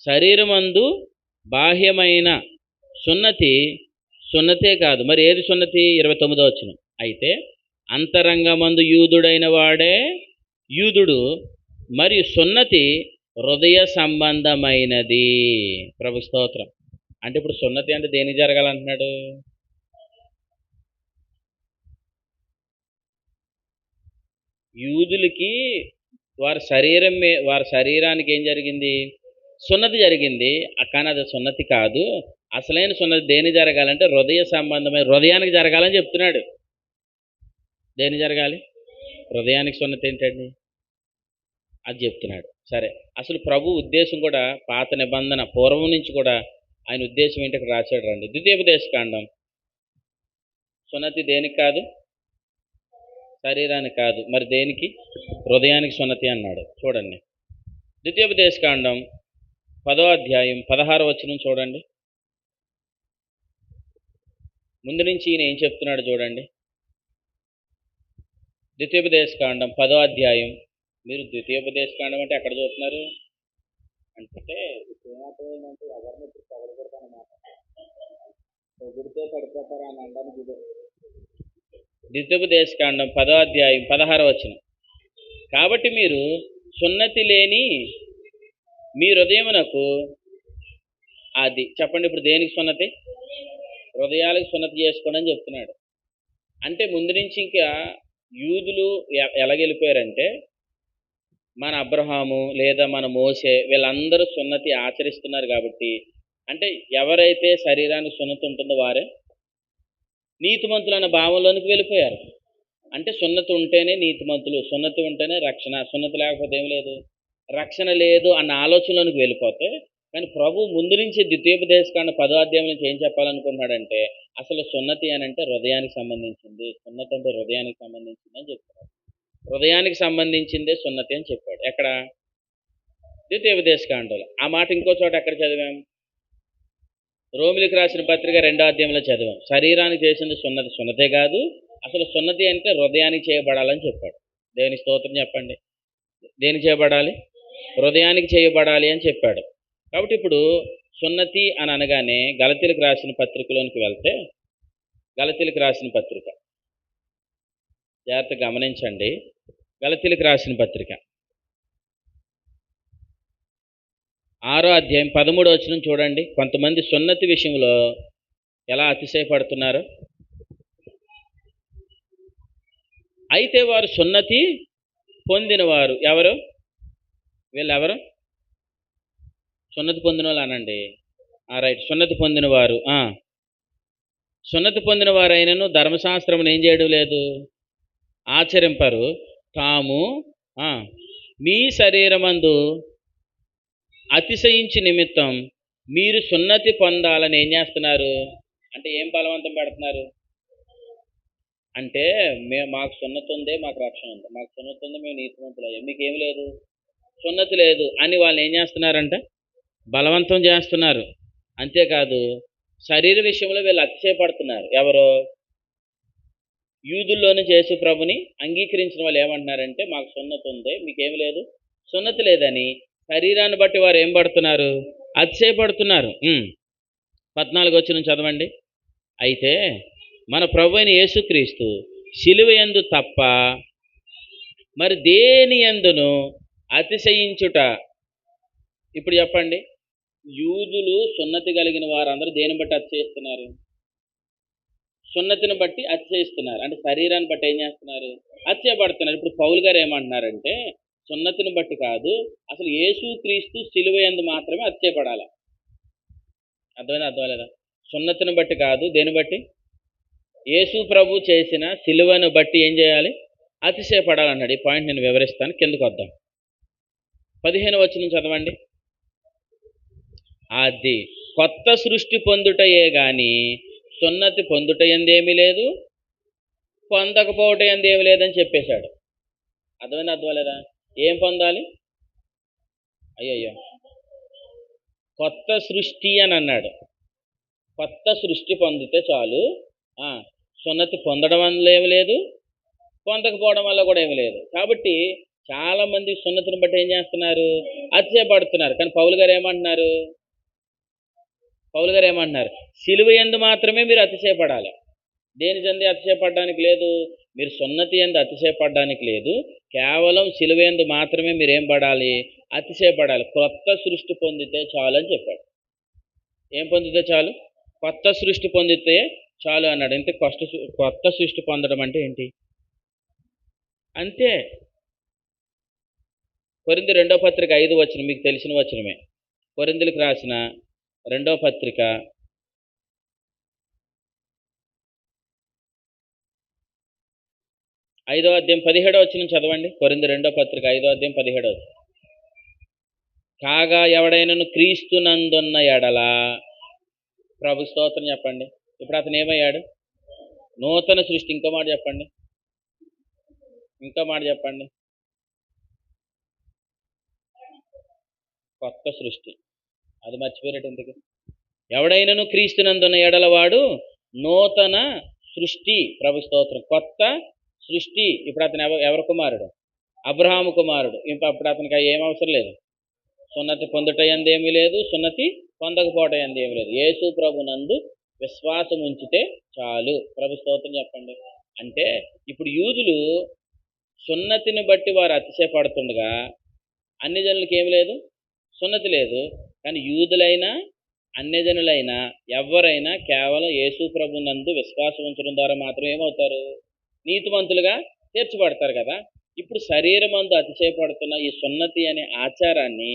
శరీరమందు బాహ్యమైన సున్నతే కాదు. మరి ఏది సున్నతి? 29వ వచనం. అయితే అంతరంగమందు యూదుడైన వాడే యూదుడు, మరియు సున్నతి హృదయ సంబంధమైనది. ప్రభు స్తోత్రం. అంటే ఇప్పుడు సున్నతి అంటే దేనికి జరగాలంటున్నాడు? యూదులకి వారి శరీరానికి ఏం జరిగింది? సున్నతి జరిగింది. కానీ అది సున్నతి కాదు. అసలైన సున్నతి దేనికి జరగాలంటే హృదయ సంబంధమైన హృదయానికి జరగాలని చెప్తున్నాడు. దేని జరగాలి? హృదయానికి సున్నతి ఏంటండి? అది చెప్తున్నాడు. సరే, అసలు ప్రభు ఉద్దేశం కూడా పాత నిబంధన పూర్వం నుంచి కూడా ఆయన ఉద్దేశం ఏంటి ఇక్కడ రాశాడు రండి. ద్వితీయోపదేశకాండం. సున్నతి దేనికి కాదు? శరీరానికి కాదు. మరి దేనికి? హృదయానికి సున్నతి అన్నాడు. చూడండి, ద్వితీయోపదేశకాండం 10వ అధ్యాయం 16వ వచనం చూడండి. ముందు నుంచి ఈయన ఏం చెప్తున్నాడు చూడండి. ద్వితీయోపదేశకాండం 10వ అధ్యాయం. మీరు ద్వితీయోపదేశకాండం అంటే ఎక్కడ చూస్తున్నారు అంటే ఏమవుతుందంటే ఎవరిని పొగడకూడదన్నమాట. పొగిడితే పడిపోతారా అని అనడానికి ఇది. ద్వితీయోపదేశకాండం 10వ అధ్యాయం 16వ వచనం. కాబట్టి మీరు సున్నతి లేని మీ హృదయమునకు అది చెప్పండి. ఇప్పుడు దేనికి సున్నతి? హృదయాలకు సున్నతి చేసుకోండి అని చెప్తున్నాడు. అంటే ముందు నుంచి ఇంకా యూదులు ఎలాగెళ్ళిపోయారంటే మన అబ్రహాము లేదా మన మోసే వీళ్ళందరూ సున్నతి ఆచరిస్తున్నారు. కాబట్టి అంటే ఎవరైతే శరీరానికి సున్నతి ఉంటుందో వారే నీతిమంతులు అన్న భావంలోనికి వెళ్ళిపోయారు. అంటే సున్నతి ఉంటేనే నీతిమంతులు, సున్నతి ఉంటేనే రక్షణ, సున్నతి లేకపోతే ఏం లేదు, రక్షణ లేదు అన్న ఆలోచనలోనికి వెళ్ళిపోతే. కానీ ప్రభు ముందు నుంచి ద్వితీయోపదేశకాండ 10వ అధ్యాయం నుంచి ఏం చెప్పాలనుకుంటున్నాడంటే అసలు సున్నతి అని అంటే హృదయానికి సంబంధించింది. సున్నతి అంటే హృదయానికి సంబంధించింది అని చెప్తున్నాడు. హృదయానికి సంబంధించిందే సున్నతి అని చెప్పాడు. ఎక్కడ? ద్వితీయోపదేశకాండంలో. ఆ మాట ఇంకో చోట ఎక్కడ చదివాం? రోమిలకు రాసిన పత్రిక 2వ అధ్యాయంలో చదివాం. శరీరానికి చేసింది సున్నతే కాదు, అసలు సున్నతి అంటే హృదయానికి చేయబడాలని చెప్పాడు. దేవుని స్తోత్రం చెప్పండి. దేనికి చేయబడాలి? హృదయానికి చేయబడాలి అని చెప్పాడు. కాబట్టి ఇప్పుడు సున్నతి అని అనగానే గలతీలకు రాసిన పత్రికలోనికి వెళ్తే, గలతీలకు రాసిన పత్రిక జాగ్రత్తగా గమనించండి. గలతీలకు రాసిన పత్రిక 6వ అధ్యాయం 13వ వచనం చూడండి. కొంతమంది సున్నతి విషయంలో ఎలా అతిశయపడుతున్నారు. అయితే వారు సున్నతి పొందినవారు. ఎవరు వీళ్ళెవరు? సున్నతి పొందిన వాళ్ళు అనండి. రైట్. సున్నతి పొందిన వారు. సున్నతి పొందిన వారైనను ధర్మశాస్త్రమును ఏం చేయడం లేదు, ఆచరింపరు. తాము మీ శరీరమందు అతిశయించి నిమిత్తం మీరు సున్నతి పొందాలని ఏం చేస్తున్నారు అంటే ఏం బలవంతం పెడుతున్నారు అంటే మాకు సున్నతి ఉంది, మాకు రక్షణ ఉంది, మాకు సున్నతి ఉంది, మేము నీతిమంతులయ్యాం, మీకేం లేదు, సున్నతి లేదు అని వాళ్ళు ఏం చేస్తున్నారంట, బలవంతం చేస్తున్నారు. అంతేకాదు శరీర విషయంలో వీళ్ళు అతిశయపడుతున్నారు. ఎవరో యూదుల్లోని యేసు ప్రభుని అంగీకరించిన వాళ్ళు ఏమంటున్నారంటే మాకు సున్నతి ఉంది, మీకేం లేదు, సున్నతి లేదని శరీరాన్ని బట్టి వారు ఏం పడుతున్నారు, అతిశయపడుతున్నారు. 14 వచనం చదవండి. అయితే మన ప్రభు అయిన యేసుక్రీస్తు శిలువ యందు తప్ప మరి దేని యందును అతిశయించుట. ఇప్పుడు చెప్పండి, యూదులు సున్నతి కలిగిన వారందరూ దేని బట్టి అతిశయిస్తున్నారు, సున్నతిని బట్టి అతిశయిస్తున్నారు. అంటే శరీరాన్ని బట్టి ఏం చేస్తున్నారు, అతిశయపడుతున్నారు. ఇప్పుడు పౌలు గారు ఏమంటున్నారంటే సున్నతిని బట్టి కాదు, అసలు యేసుక్రీస్తు శిలువ యందు మాత్రమే అతిశయపడాలి. అర్థమైందా? సున్నతిని బట్టి కాదు, దేని బట్టి, యేసు ప్రభు చేసిన శిలువను బట్టి ఏం చేయాలి, అతిశయపడాలన్నాడు. ఈ పాయింట్ నేను వివరిస్తాను, కిందకు వద్దాం. 15వ వచనం చదవండి. అది కొత్త సృష్టి పొందుటయే గాని సున్నతి పొందుట ఎందేమీ లేదు, పొందకపోవట ఎందేమీ లేదని చెప్పేశాడు. అర్థమైందా? ఏం పొందాలి, అయ్యయ్యో కొత్త సృష్టి అని అన్నాడు. కొత్త సృష్టి పొందితే చాలు, సున్నతి పొందడం వల్ల ఏమి లేదు, పొందకపోవడం వల్ల కూడా ఏమి లేదు. కాబట్టి చాలామంది సున్నతిని బట్టి ఏం చేస్తున్నారు, అతిశయపడుతున్నారు. కానీ పౌలు గారు ఏమంటున్నారు, శిలువ యందు మాత్రమే మీరు అతిశయపడాలి. దేని యందు అతిశయపడడానికి లేదు, మీరు సున్నతి యందు అతిశయపడడానికి లేదు, కేవలం శిలువ యందు మాత్రమే మీరు ఏం పడాలి, అతిశయపడాలి. కొత్త సృష్టి పొందితే చాలు అని చెప్పాడు. ఏం పొందితే చాలు, కొత్త సృష్టి పొందితే చాలు అన్నాడు. అంటే కొత్త సృష్టి పొందడం అంటే ఏంటి, అంతే. కొరింథీ 2వ పత్రిక 5వ వచనం మీకు తెలిసిన వచనమే. కొరింథీలకు రాసిన 2వ పత్రిక 5వ అధ్యాయం 17వ వచనం చదవండి. కొరింథీ 2వ పత్రిక 5వ అధ్యాయం 17వ వచనం. కాగా ఎవడైనను క్రీస్తునందున్న ఎడల, ప్రభు స్తోత్రం చెప్పండి. ఇప్పుడు అతను ఏమయ్యాడు, నూతన సృష్టి. ఇంకో మాట చెప్పండి, కొత్త సృష్టి. అది మర్చిపోయారు ఎందుకు. ఎవడైనను క్రీస్తునందున్న ఎడల వాడు నూతన సృష్టి. ప్రభు స్తోత్రం. కొత్త సృష్టి. ఇప్పుడు అతను ఎవరి కుమారుడు, అబ్రహాము కుమారుడు. అప్పుడు అతనికి ఏం అవసరం లేదు, సున్నతి పొందుట ఎందేమీ లేదు, సున్నతి పొందకపోవటం ఎందేమీ లేదు. యేసు ప్రభు నందు విశ్వాసం ఉంచితే చాలు. ప్రభు స్తోత్రం చెప్పండి. అంటే ఇప్పుడు యూదులు సున్నతిని బట్టి వారు అతిశయపడుతుండగా అన్ని జనులకి ఏమి లేదు, సున్నతి లేదు. కానీ యూదులైనా అన్యజనులైనా ఎవరైనా కేవలం యేసు ప్రభు నందు విశ్వాసం ఉంచడం ద్వారా మాత్రం ఏమవుతారు, నీతిమంతులుగా తీర్చబడతారు కదా. ఇప్పుడు శరీరమందు అతిశయపడుతున్న ఈ సున్నతి అనే ఆచారాన్ని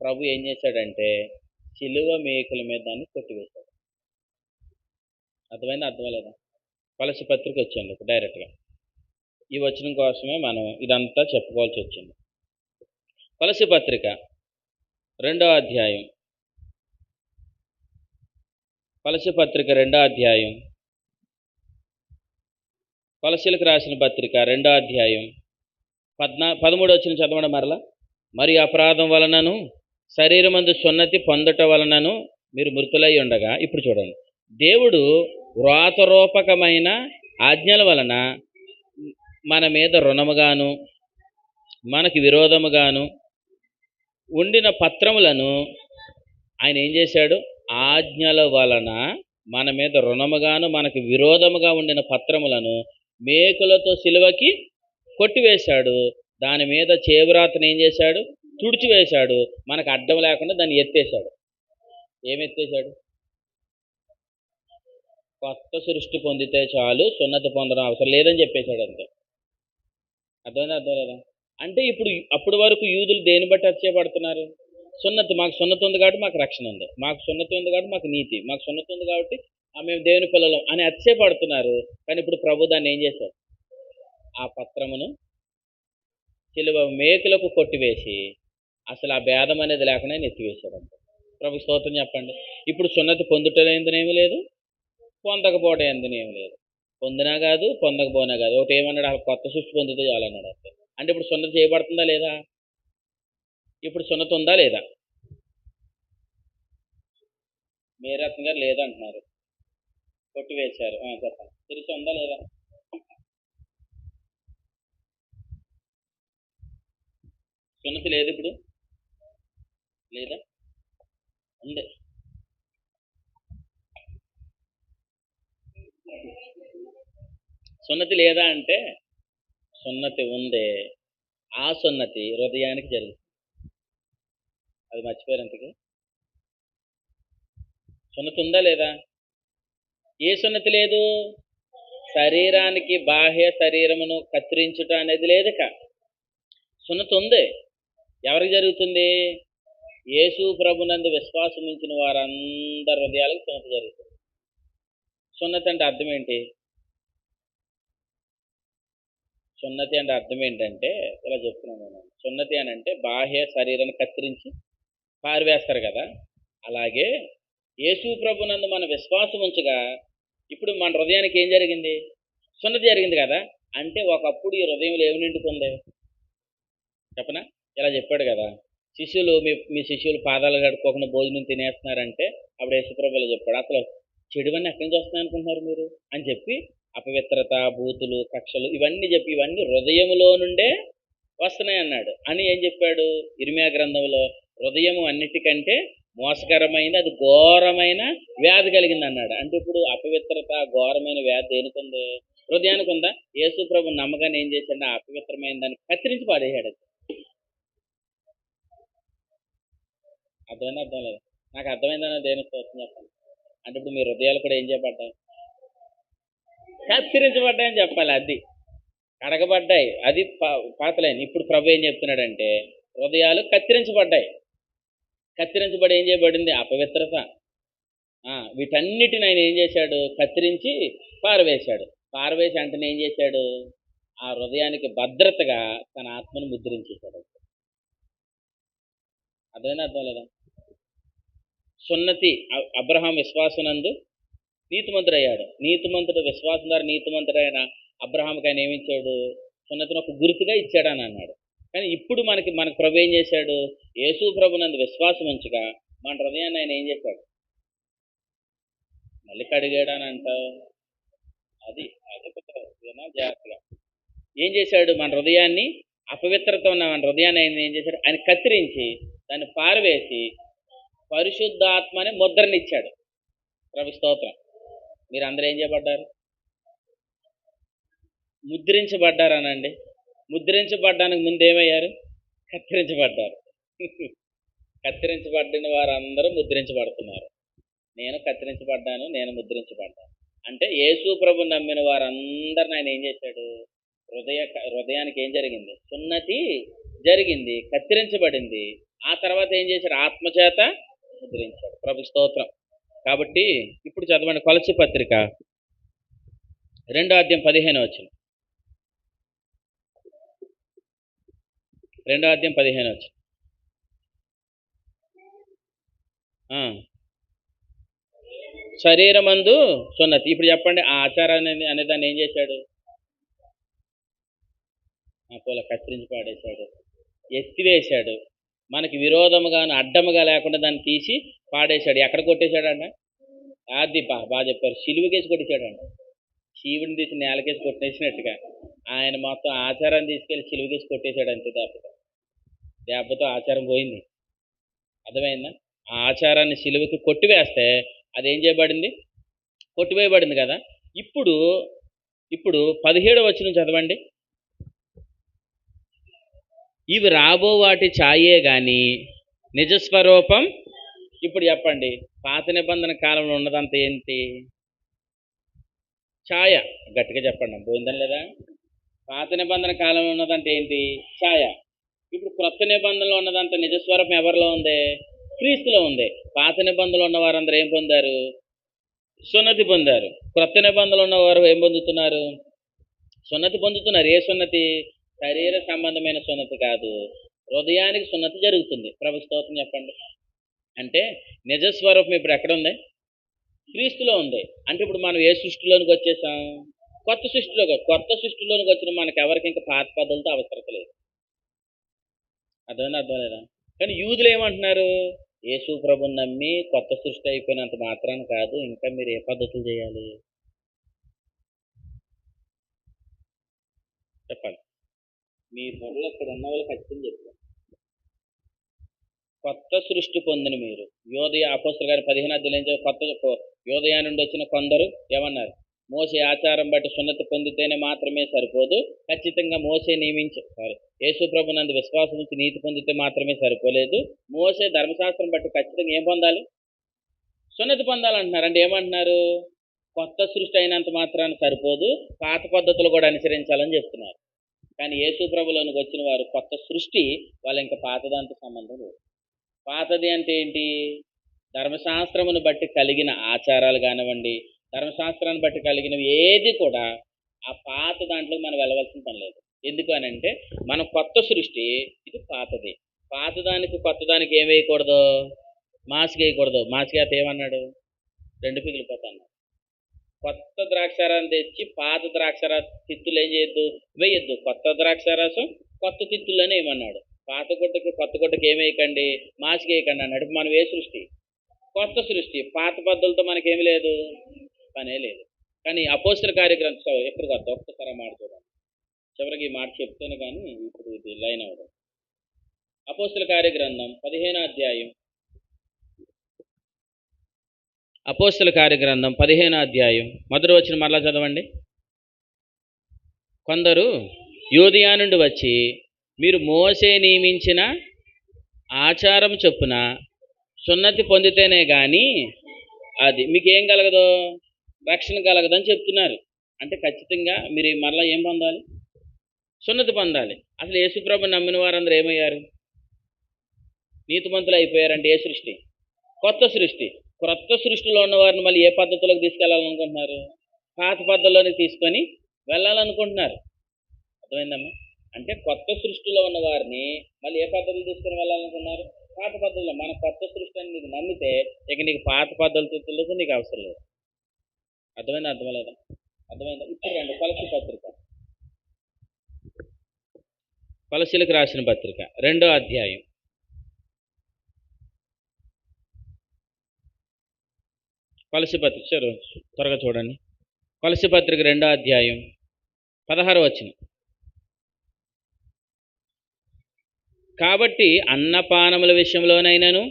ప్రభు ఏం చేశాడంటే శిలువ మేకుల మీద దాన్ని కొట్టివేశాడు. అర్థమైందా? కొలస్సీ పత్రిక వచ్చాయండి డైరెక్ట్గా. ఈ వచనం కోసమే మనం ఇదంతా చెప్పుకోవాల్సి వచ్చింది. కొలస్సీ పత్రిక 2వ అధ్యాయం, కొలస్సీలకు రాసిన పత్రిక 2వ అధ్యాయం 13వ వచనం చదవడం మరలా. మరి అపరాధం వలనను శరీరమందు సున్నతి పొందట వలనను మీరు మృతులై ఉండగా, ఇప్పుడు చూడండి, దేవుడు వ్రాతరూపకమైన ఆజ్ఞల వలన మన మీద రుణముగాను మనకి విరోధముగాను ఉండిన పత్రములను ఆయన ఏం చేశాడు, ఆజ్ఞల వలన మన మీద రుణముగాను మనకి విరోధముగా ఉండిన పత్రములను మేకులతో సిలువకి కొట్టివేశాడు. దాని మీద చేవ్రాతను ఏం చేశాడు, తుడిచివేశాడు. మనకు అడ్డం లేకుండా దాన్ని ఎత్తేశాడు. ఏమెత్తేశాడు, కొత్త సృష్టి పొందితే చాలు, సున్నతి పొందడం అవసరం లేదని చెప్పేశాడు. అంతే. అర్థమైందా? అంటే ఇప్పుడు అప్పటి వరకు యూదులు దేని బట్టి అతిశయపడుతున్నారు, సున్నతి, మాకు సున్నతి ఉంది కాబట్టి మాకు రక్షణ ఉంది, మాకు సున్నతి ఉంది కాబట్టి మాకు నీతి, మాకు సున్నతి ఉంది కాబట్టి మేము దేవుని పిల్లలం అని అతిశయపడుతున్నారు. కానీ ఇప్పుడు ప్రభు దాన్ని ఏం చేశాడు? ఆ పత్రమును సిలువ మేకులకు కొట్టివేసి అసలు ఆ భేదం అనేది లేకుండా ఎత్తివేశాడు అంట. ప్రభు స్తోత్రం చెప్పండి. ఇప్పుడు సున్నతి పొందుటలేందునేమి లేదు, పొందకపోవడం ఎందునేమి లేదు. పొందినా కాదు, పొందకపోయినా కాదు. ఒకటి ఏమన్నాడు? ఆ కొత్త సృష్టి పొందితే చాలన్నాడు అంతే. అంటే ఇప్పుడు సున్నతి చేయబడుతుందా లేదా? ఇప్పుడు సున్నతి ఉందా లేదా? మేరత్న గారు లేదంటున్నారు, కొట్టివేశారు. చెప్పండి, తెలిసి ఉందా లేదా? సున్నతి లేదు ఇప్పుడు, లేదా? ఉంది. సున్నతి లేదా అంటే సున్నతి ఉందే, ఆ సున్నతి హృదయానికి జరుగుతుంది. అది మర్చిపోయారు అంతకి. సున్నతి ఉందా లేదా? ఏ సున్నతి లేదు? శరీరానికి బాహ్య శరీరమును కత్తిరించుట అనేది లేదుక. సున్నతి ఉంది. ఎవరికి జరుగుతుంది? యేసు ప్రభునందు విశ్వాసం ఉంచిన వారందరి హృదయాలకు సున్నతి జరుగుతుంది. సున్నతి అంటే అర్థం ఏంటి? సున్నతి అంటే అర్థం ఏంటంటే ఇలా చెప్తున్నాను నేను. సున్నతి అని అంటే బాహ్య శరీరాన్ని కత్తిరించి పారివేస్తారు కదా, అలాగే యేసు ప్రభునందు మన విశ్వాసం ఉంచగా ఇప్పుడు మన హృదయానికి ఏం జరిగింది? సున్నతి జరిగింది కదా. అంటే ఒకప్పుడు ఈ హృదయంలో ఏమి నిండుకుంది చెప్పనా? ఇలా చెప్పాడు కదా, శిష్యులు మీ శిష్యులు పాదాలు కడుక్కోకుండా భోజనం తినేస్తున్నారంటే అప్పుడు యేసుప్రభులు చెప్పాడు, అసలు చెడువన్నీ ఎక్కడి నుంచి వస్తున్నాయి అనుకుంటున్నారు మీరు అని చెప్పి, అపవిత్రత, బూతులు, కక్షలు ఇవన్నీ చెప్పి ఇవన్నీ హృదయములో నుండే వస్తున్నాయి అన్నాడు. అని ఏం చెప్పాడు ఇర్మియా గ్రంథంలో? హృదయము అన్నిటికంటే మోసకరమైంది, అది ఘోరమైన వ్యాధి కలిగింది అన్నాడు. అంటే ఇప్పుడు అపవిత్రత, ఘోరమైన వ్యాధి దేనికి? హృదయానికి ఉందా? యేసు ప్రభు నమ్మకాన్ని ఏం చేశాడు? ఆ అపవిత్రమైన దాన్ని కత్తిరించి పాడేశాడు. అర్థమైనా అర్థం లేదు? నాకు అర్థమైందన్న దేనికి వస్తుంది చెప్పండి. అంటే ఇప్పుడు మీ హృదయాలు కూడా ఏం చేయబడ్డాయి? కత్తిరించబడ్డాయని చెప్పాలి. అది కడగబడ్డాయి, అది పాతలేని. ఇప్పుడు ప్రభు ఏం చెప్తున్నాడంటే హృదయాలు కత్తిరించబడ్డాయి. కత్తిరించబడి ఏం చేయబడింది? అపవిత్రత, వీటన్నిటిని ఆయన ఏం చేశాడు? కత్తిరించి పారవేశాడు. పారవేసి అంటనే ఏం చేశాడు? ఆ హృదయానికి భద్రతగా తన ఆత్మను ముద్రించేశాడు. అర్థమైనా అర్థం లేదా? సున్నతి అబ్రహాం విశ్వాసనందు నీతిమంతుడయ్యాడు. నీతిమంతుడు విశ్వాసం ద్వారా నీతిమంతుడైన అబ్రహాంకి ఆయన ఏమిచ్చాడు? సున్నతిని ఒక గుర్తుగా ఇచ్చాడని అన్నాడు. కానీ ఇప్పుడు మనకు ప్రభు ఏం చేశాడు? యేసు ప్రభునందు విశ్వాసం ఉంచగా మన హృదయాన్ని ఆయన ఏం చేశాడు? మళ్ళీ కడిగాడని అంటావు. అది జాగ్రత్తగా ఏం చేశాడు? మన హృదయాన్ని, అపవిత్రత ఉన్న మన హృదయాన్ని ఆయన ఏం చేశాడు? ఆయన కత్తిరించి దాన్ని పారవేసి పరిశుద్ధాత్మని ముద్రనిచ్చాడు. ప్రభు స్తోత్రం. మీరు అందరూ ఏం చేయబడ్డారు? ముద్రించబడ్డారనండి. ముద్రించబడ్డానికి ముందు ఏమయ్యారు? కత్తిరించబడ్డారు. కత్తిరించబడిన వారందరూ ముద్రించబడుతున్నారు. నేను కత్తిరించబడ్డాను, నేను ముద్రించబడ్డాను. అంటే యేసు ప్రభు నమ్మిన వారందరిని ఆయన ఏం చేశాడు? హృదయానికి ఏం జరిగింది? సున్నతి జరిగింది, కత్తిరించబడింది. ఆ తర్వాత ఏం చేశాడు? ఆత్మచేత ముద్రించాడు. ప్రభు స్తోత్రం. కాబట్టి ఇప్పుడు చదవండి కొలస్సీ పత్రిక 2వ అధ్యాయం 15వ వచనం. 2వ అధ్యాయం 15వ వచనం. శరీరమందు సున్నతి. ఇప్పుడు చెప్పండి, ఆ ఆచారాన్ని అనేదాన్ని ఏం చేశాడు? పూల కత్తిరించి పాడేశాడు, ఎత్తివేశాడు. మనకి విరోధముగాను అడ్డముగా లేకుండా దాన్ని తీసి పాడేశాడు. ఎక్కడ కొట్టేశాడంట? అది బాగా చెప్పారు, సిలువకేసి కొట్టేశాడంట. శివుడిని తీసి నేలకేసి కొట్టేసినట్టుగా ఆయన మొత్తం ఆచారాన్ని తీసుకెళ్ళి సిలువకేసి కొట్టేశాడు. అంతే దెబ్బతో ఆచారం పోయింది. అర్థమైందా? ఆ ఆచారాన్ని సిలువకి కొట్టివేస్తే అదేం చేయబడింది? కొట్టివేయబడింది కదా. ఇప్పుడు 17వ వచనం చదవండి. ఇవి రాబో వాటి ఛాయే గాని నిజస్వరూపం. ఇప్పుడు చెప్పండి, పాత నిబంధన కాలంలో ఉన్నదంతా ఏంటి? ఛాయ. గట్టిగా చెప్పండి, పోయిందని లేదా? పాత నిబంధన కాలంలో ఉన్నదంటే ఏంటి? ఛాయ. ఇప్పుడు క్రొత్త నిబంధనలో ఉన్నదంతా నిజస్వరూపం ఎవరిలో ఉంది? క్రీస్తులో ఉంది. పాత నిబంధనలు ఉన్న వారందరూ ఏం పొందారు? సున్నతి పొందారు. క్రొత్త నిబంధనలు ఉన్నవారు ఏం పొందుతున్నారు? సున్నతి పొందుతున్నారు. ఏ సున్నతి? శరీర సంబంధమైన సున్నతి కాదు, హృదయానికి సున్నతి జరుగుతుంది. ప్రభు స్తోత్రం చెప్పండి. అంటే నిజస్వరూపం ఇప్పుడు ఎక్కడుంది? క్రీస్తులో ఉంది. అంటే ఇప్పుడు మనం ఏ సృష్టిలోనికి వచ్చేసాం? కొత్త సృష్టిలోనికి వచ్చిన మనకి ఎవరికి ఇంకా పాత పద్ధతులతో అవసరం లేదు. అర్థం లేదా? కానీ యూదులు ఏమంటున్నారు? యేసు ప్రభుని నమ్మి కొత్త సృష్టి అయిపోయినంత మాత్రాన కాదు, ఇంకా మీరు ఏ పద్ధతులు చేయాలి చెప్పండి. మీ బుర్రలో ఇక్కడ ఉన్న వాళ్ళు ఖచ్చితంగా చెప్పారు. కొత్త సృష్టి పొందిన మీరు యోదయ అపోస్తలుల గారి 15 అధ్యాయం కొత్త యోదయ నుండి వచ్చిన కొందరు ఏమన్నారు? మోసే ఆచారం బట్టి సున్నతి పొందితేనే మాత్రమే సరిపోదు, ఖచ్చితంగా మోసే యేసు ప్రభు నందు విశ్వాసం నుంచి నీతి పొందితే మాత్రమే సరిపోలేదు, మోసే ధర్మశాస్త్రం బట్టి ఖచ్చితంగా ఏం పొందాలి? సున్నతి పొందాలంటున్నారు. అంటే ఏమంటున్నారు? కొత్త సృష్టి అయినంత మాత్రాన్ని సరిపోదు, పాత పద్ధతులు కూడా అనుసరించాలని చెప్తున్నారు. కానీ యేసు ప్రభులోనికి వచ్చిన వారు కొత్త సృష్టి, వాళ్ళు ఇంకా పాతదాంతో సంబంధం లేదు. పాతది అంటే ఏంటి? ధర్మశాస్త్రమును బట్టి కలిగిన ఆచారాలు కానివ్వండి, ధర్మశాస్త్రాన్ని బట్టి కలిగినవి ఏది కూడా ఆ పాత దాంట్లో మనం వెళ్ళవలసిన పని లేదు. ఎందుకు అని అంటే మనం కొత్త సృష్టి, ఇది పాతది. పాతదానికి కొత్తదానికి ఏం వేయకూడదు? మాసిక వేయకూడదు. మాసిక అయితే ఏమన్నాడు? 2 పిగిలిపోతాను. కొత్త ద్రాక్షారాన్ని తెచ్చి పాత ద్రాక్షారస తిత్తులు ఏం చేయొద్దు? వేయొద్దు. కొత్త ద్రాక్షారసం కొత్త తిత్తులని ఏమన్నాడు? పాత గుడ్డకి కొత్త గుడ్డకి ఏమేయకండి? మాసిక వేయకండి అన్నాడు. మనం ఏ సృష్టి? కొత్త సృష్టి. పాత పద్ధతులతో మనకేమి లేదు, పనే లేదు. కానీ అపోస్తలుల కార్యగ్రంథం ఎప్పుడు కాదు, ఒక్కసారి మాట చూడండి. చివరికి ఈ మాట చెప్తాను కానీ ఇప్పుడు ఇది లైన్ అవ్వదు. అపోస్తలుల కార్యగ్రంథం 15వ అధ్యాయం. అపోస్తలుల కార్యగ్రంథం 15వ అధ్యాయం మొదటి వచనం మరలా చదవండి. కొందరు యూదయ నుండి వచ్చి మీరు మోసే నియమించిన ఆచారం చొప్పున సున్నతి పొందితేనే కానీ అది మీకేం కలగదు? రక్షణ కలగదని చెప్తున్నారు. అంటే ఖచ్చితంగా మీరు మరలా ఏం పొందాలి? సున్నతి పొందాలి. అసలు యేసుప్రభు నమ్మిన వారందరూ ఏమయ్యారు? నీతిమంతులు అయిపోయారంటే ఏ సృష్టి? కొత్త సృష్టి. క్రొత్త సృష్టిలో ఉన్న వారిని మళ్ళీ ఏ పద్ధతిలోకి తీసుకెళ్లాలనుకుంటున్నారు? పాత పద్ధతిలోని తీసుకొని వెళ్ళాలనుకుంటున్నారు. అర్థమైందమ్మా? అంటే కొత్త సృష్టిలో ఉన్న వారిని మళ్ళీ ఏ పద్ధతులు తీసుకొని వెళ్ళాలనుకున్నారు? పాత పద్ధతిలో. మన కొత్త సృష్టి అని నీకు నమ్మితే ఇక నీకు పాత పద్ధతులతో నీకు అవసరం లేదు. అర్థమైందా? అర్థమలేదా? అర్థమైందా? ఇప్పుడు రండి కొలసీ పత్రిక, కొలసీలకు రాసిన పత్రిక 2వ అధ్యాయం. కొలసీ పత్రిక త్వరగా చూడండి. కొలసీ పత్రిక 2వ అధ్యాయం 16వ వచనం. కాబట్టి అన్నపానముల విషయంలోనైనను,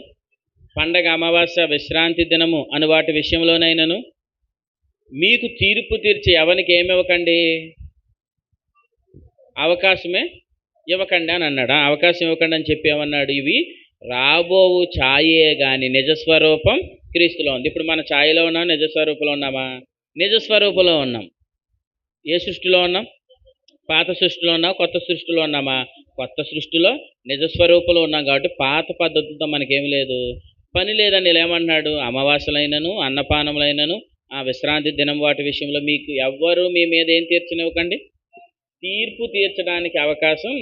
పండగ, అమావాస్య, విశ్రాంతి దినము అను వాటి విషయంలోనైనను మీకు తీర్పు తీర్చి ఎవరికి ఏమివ్వకండి? అవకాశమే ఇవ్వకండి అని అన్నాడు. అవకాశం ఇవ్వకండి అని చెప్పి ఏమన్నాడు? ఇవి రాబోవు ఛాయే కానీ నిజస్వరూపం క్రీస్తులో ఉంది. ఇప్పుడు మన ఛాయలో ఉన్నాం, నిజస్వరూపంలో ఉన్నామా? నిజస్వరూపంలో ఉన్నాం. ఏ సృష్టిలో ఉన్నాం? పాత సృష్టిలో ఉన్నాం. కొత్త సృష్టిలో ఉన్నామా? కొత్త సృష్టిలో నిజస్వరూపంలో ఉన్నాం. కాబట్టి పాత పద్ధతులతో మనకేమి లేదు, పని లేదని ఏమంటున్నాడు? అమావాస్యలైనను, అన్నపానములైనను, ఆ విశ్రాంతి దినం వాటి విషయంలో మీకు ఎవ్వరూ మీ మీద ఏం తీర్చనివ్వకండి? తీర్పు తీర్చడానికి అవకాశం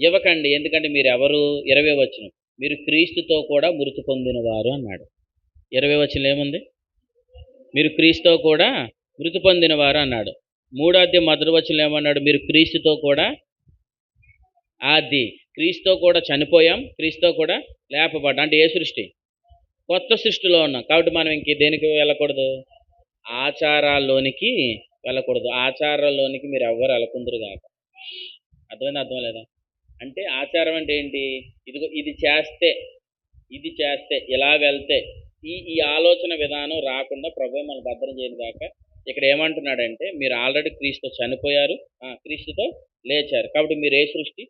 ఇవ్వకండి. ఎందుకంటే మీరు ఎవరు? 20వ వచనం, మీరు క్రీస్తుతో కూడా మృతి పొందినవారు అన్నాడు. 20వ వచనం ఏముంది? మీరు క్రీస్తుతో కూడా మృతి పొందినవారు అన్నాడు. 3వ అధ్యాయం మొదటి వచనం ఏమన్నాడు? మీరు క్రీస్తుతో కూడా క్రీస్తుతో కూడా చనిపోయాం, క్రీస్తుతో కూడా లేపబడ్డా. అంటే ఏ సృష్టి? కొత్త సృష్టిలో ఉన్నాం. కాబట్టి మనం ఇంక దేనికి వెళ్ళకూడదు? ఆచారాల్లోనికి వెళ్ళకూడదు. ఆచారాల్లోనికి మీరు ఎవ్వరు వెళ్ళకుందరు కాక. అర్థం లేదా? అంటే ఆచారం అంటే ఏంటి? ఇదిగో ఇది చేస్తే ఇలా వెళ్తే ఈ ఆలోచన విధానం రాకుండా ప్రభువే మన భద్రం చేయను కాక. ఇక్కడ ఏమంటున్నాడంటే మీరు ఆల్రెడీ క్రీస్తు చనిపోయారు, క్రీస్తుతో లేచారు. కాబట్టి మీరు ఏ సృష్టి?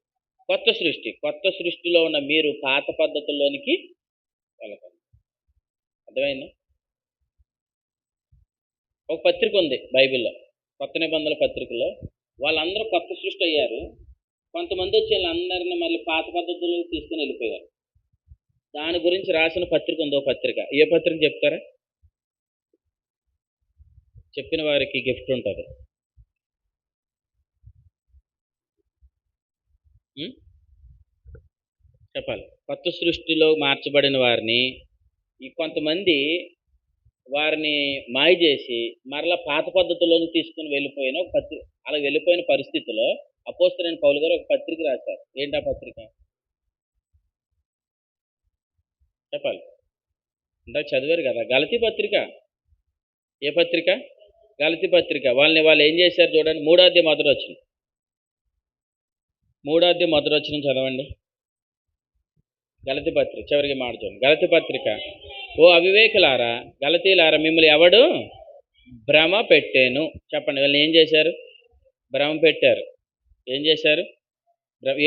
కొత్త సృష్టి. కొత్త సృష్టిలో ఉన్న మీరు పాత పద్ధతుల్లోనికి వెళ్ళకండి. అర్థమైందా? ఒక పత్రిక ఉంది బైబిల్లో, కొత్త నిబంధనల పత్రికలో. వాళ్ళందరూ కొత్త సృష్టి అయ్యారు. కొంతమంది వచ్చి వీళ్ళందరినీ మళ్ళీ పాత పద్ధతుల్లో తీసుకుని వెళ్ళిపోయారు. దాని గురించి రాసిన పత్రిక ఉందో పత్రిక. ఏ పత్రిక చెప్తారా? చెప్పిన వారికి గిఫ్ట్ ఉంటుంది. చెప్పాలి. కొత్త సృష్టిలో మార్చబడిన వారిని ఈ కొంతమంది వారిని మాయ చేసి మరలా పాత పద్ధతుల్లోకి తీసుకుని వెళ్ళిపోయిన ఒక పత్రిక. అలా వెళ్ళిపోయిన పరిస్థితిలో అపోస్తలుడైన పౌలు గారు ఒక పత్రిక రాశారు. ఏంటి ఆ పత్రిక? చెప్పాలి. ఇందాక చదివారు కదా, గలతీ పత్రిక. ఏ పత్రిక? గలతీ పత్రిక. వాళ్ళు ఏం చేశారు చూడండి. 3వ అధ్యాయం మొదటి వచనం. 3వ అధ్యాయం మొదటి వచనం చదవండి. గలతీ పత్రిక చివరికి మాట చూడండి. గలతీ పత్రిక. ఓ అవివేకులారా, గలతీలారా, మిమ్మల్ని ఎవడు భ్రమ పెట్టాను? చెప్పండి. వీళ్ళని ఏం చేశారు? భ్రమ పెట్టారు. ఏం చేశారు?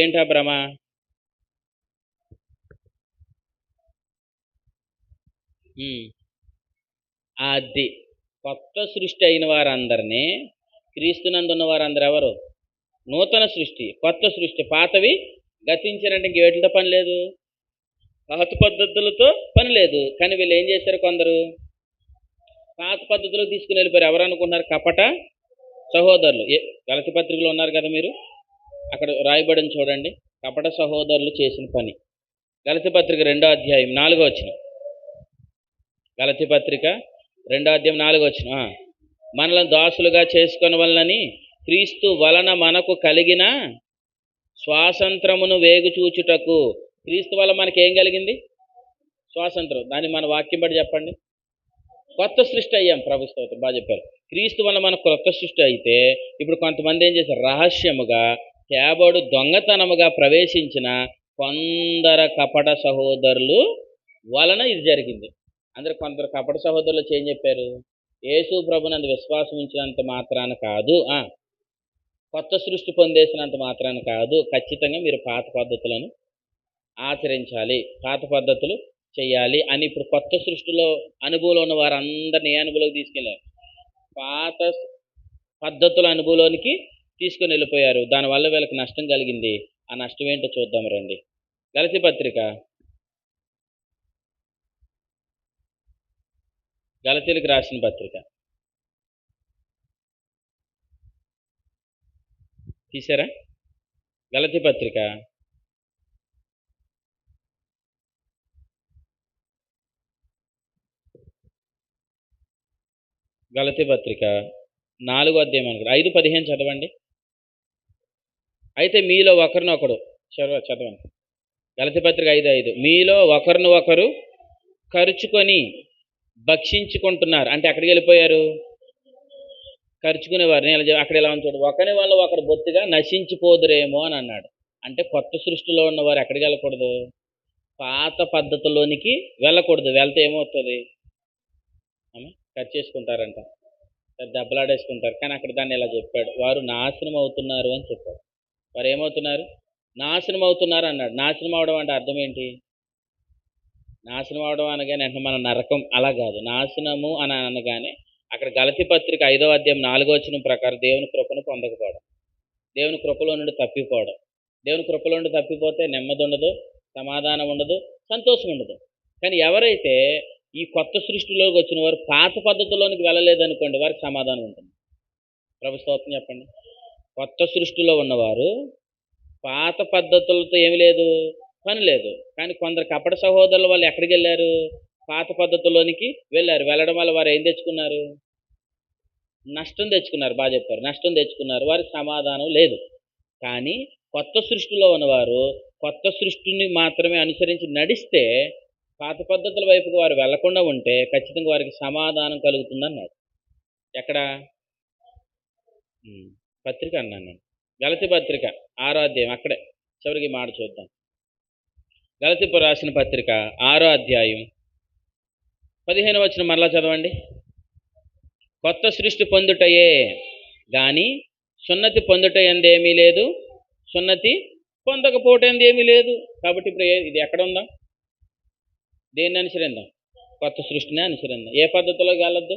ఏంటా భ్రమ? అది కొత్త సృష్టి అయిన వారందరినీ, క్రీస్తునందున్న వారందరూ ఎవరు? నూతన సృష్టి, కొత్త సృష్టి. పాతవి గతించారంటే ఇంక వేటితో పని లేదు, పాత పద్ధతులతో పని లేదు. కానీ వీళ్ళు ఏం చేశారు? కొందరు పాత పద్ధతిలో తీసుకుని వెళ్ళిపోయారు. ఎవరు అనుకుంటున్నారు? కపట సహోదరులు. గలతీ పత్రికలో ఉన్నారు కదా మీరు, అక్కడ రాయబడిన చూడండి. కపట సహోదరులు చేసిన పని. గలతీ పత్రిక 2వ అధ్యాయం 4వ వచనం. గలతీ పత్రిక 2వ అధ్యాయం 4వ వచనం. మనలను దాసులుగా చేసుకుని వలనని క్రీస్తు వలన మనకు కలిగిన స్వాతంత్రమును వేగుచూచుటకు. క్రీస్తు వల్ల మనకి ఏం కలిగింది? స్వాతంత్రం. దాన్ని మన వాక్యం బట్టి చెప్పండి. కొత్త సృష్టి అయ్యాం. ప్రభు స్తోత్రం. బాగా చెప్పారు. క్రీస్తు వల్ల మనకు కొత్త సృష్టి అయితే ఇప్పుడు కొంతమంది ఏం చేశారు? రహస్యముగా కేబడు దొంగతనముగా ప్రవేశించిన కొందరు కపట సహోదరులు వలన ఇది జరిగింది. అందరు కొందరు కపట సహోదరులు ఏం చెప్పారు? యేసు ప్రభునందు విశ్వాసం ఉంచినంత మాత్రాన కాదు, కొత్త సృష్టి పొందేసినంత మాత్రాన కాదు, ఖచ్చితంగా మీరు పాత పద్ధతులను ఆచరించాలి, పాత పద్ధతులు చేయాలి అని ఇప్పుడు కొత్త సృష్టిలో అనుభవంలో ఉన్న వారందరినీ ఏ అనుభవంలోకి తీసుకెళ్ళారు? పాత పద్ధతుల అనుభవంలోనికి తీసుకుని వెళ్ళిపోయారు. దానివల్ల వీళ్ళకి నష్టం కలిగింది. ఆ నష్టం ఏంటో చూద్దాం రండి. గలతీ పత్రిక, గలతీలకు రాసిన పత్రిక తీసారా? గలతీ పత్రిక గలతీ పత్రిక 4వ అధ్యాయం అనుకుంటా, 5:15 చదవండి. అయితే మీలో ఒకరినొకడు చదవండి. గలతీ పత్రిక 5:5. మీలో ఒకరిని ఒకరు ఖర్చుకొని భక్షించుకుంటున్నారు. అంటే ఎక్కడికి వెళ్ళిపోయారు? ఖర్చుకునేవారిని. అక్కడ ఎలా ఉంచాడు? ఒకరి వల్ల ఒకరు బొత్తిగా నశించిపోదురేమో అని అన్నాడు. అంటే కొత్త సృష్టిలో ఉన్నవారు ఎక్కడికి వెళ్ళకూడదు? పాత పద్ధతిలోనికి వెళ్ళకూడదు. వెళ్తే ఏమవుతుంది? ఖర్చు చేసుకుంటారంట, దెబ్బలాడేసుకుంటారు. కానీ అక్కడ దాన్ని ఇలా చెప్పాడు, వారు నాశనం అవుతున్నారు అని చెప్పాడు. వారు ఏమవుతున్నారు? నాశనం అవుతున్నారు అన్నాడు. నాశనం అవడం అంటే అర్థం ఏంటి? నాశనం అవడం అనగానే అంటే మన నరకం అలా కాదు. నాశనము అని అనగానే అక్కడ గలతీ పత్రిక 5వ అధ్యాయం 4వ వచనం ప్రకారం దేవుని కృపను పొందకపోవడం, దేవుని కృపలో నుండి తప్పిపోవడం. దేవుని కృపలో నుండి తప్పిపోతే నెమ్మది ఉండదు, సమాధానం ఉండదు, సంతోషం ఉండదు. కానీ ఎవరైతే ఈ కొత్త సృష్టిలోకి వచ్చిన వారు పాత పద్ధతిలోనికి వెళ్ళలేదనుకోండి, వారికి సమాధానం ఉంటుంది. ప్రభు స్తోత్రం చెప్పండి. కొత్త సృష్టిలో ఉన్నవారు పాత పద్ధతులతో ఏమి లేదు, పని లేదు. కానీ కొందరు కపట సహోదరుల వాళ్ళు ఎక్కడికి వెళ్ళారు? పాత పద్ధతుల్లోనికి వెళ్ళారు. వెళ్ళడం వల్ల వారు ఏం తెచ్చుకున్నారు? నష్టం తెచ్చుకున్నారు. బాగా చెప్పారు. నష్టం తెచ్చుకున్నారు. వారికి సమాధానం లేదు. కానీ కొత్త సృష్టిలో ఉన్నవారు కొత్త సృష్టిని మాత్రమే అనుసరించి నడిస్తే, పాత పద్ధతుల వైపుకు వారు వెళ్లకుండా ఉంటే ఖచ్చితంగా వారికి సమాధానం కలుగుతుందన్నాడు. ఎక్కడ? పత్రిక అన్నాను నేను. గలతీ పత్రిక 6వ అధ్యాయం, అక్కడే చివరికి మాట చూద్దాం. గలతీ రాసిన పత్రిక 6వ అధ్యాయం 15వ వచనం మరలా చదవండి. కొత్త సృష్టి పొందుటయే గాని సున్నతి పొందుట ఎందేమీ లేదు, సున్నతి పొందకపోవటం ఏమీ లేదు. కాబట్టి ఇప్పుడు ఇది ఎక్కడ ఉందా? దేన్ని అనుసరిందాం? కొత్త సృష్టిని అనుసరిందాం. ఏ పద్ధతిలోకి వెళ్ళొద్దు?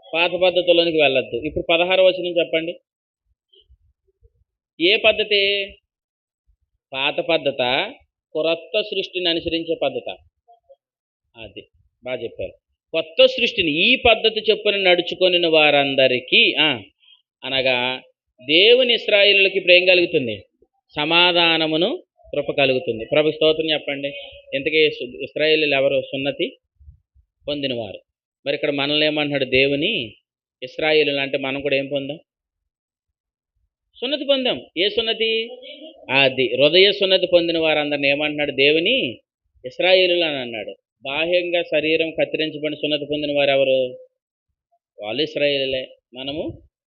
పాత పద్ధతిలోనికి వెళ్ళొద్దు. ఇప్పుడు 16వ వచనం చెప్పండి. ఏ పద్ధతి? పాత పద్ధత, క్రొత్త సృష్టిని అనుసరించే పద్ధత. అది బాగా చెప్పారు. కొత్త సృష్టిని ఈ పద్ధతి చొప్పున నడుచుకొనిన వారందరికీ అనగా దేవుని ఇశ్రాయేలులకి ఇప్పుడు ఏం కలుగుతుంది? సమాధానమును కృప కలుగుతుంది. ప్రభు స్తోత్రం చెప్పండి. ఇంతకీ ఇశ్రాయేలీలు ఎవరు? సున్నతి పొందినవారు. మరి ఇక్కడ మనల్ని ఏమంటున్నాడు? దేవుని ఇశ్రాయేలులు అంటే మనం కూడా ఏం పొందాం? సున్నతి పొందాం. ఏ సున్నతి? అది హృదయ సున్నతి పొందిన వారందరిని ఏమంటున్నాడు? దేవుని ఇశ్రాయేలులు అని అన్నాడు. బాహ్యంగా శరీరం కత్తిరించబడి సున్నతి పొందిన వారు ఎవరు? వాళ్ళు ఇశ్రాయేలులే, మనము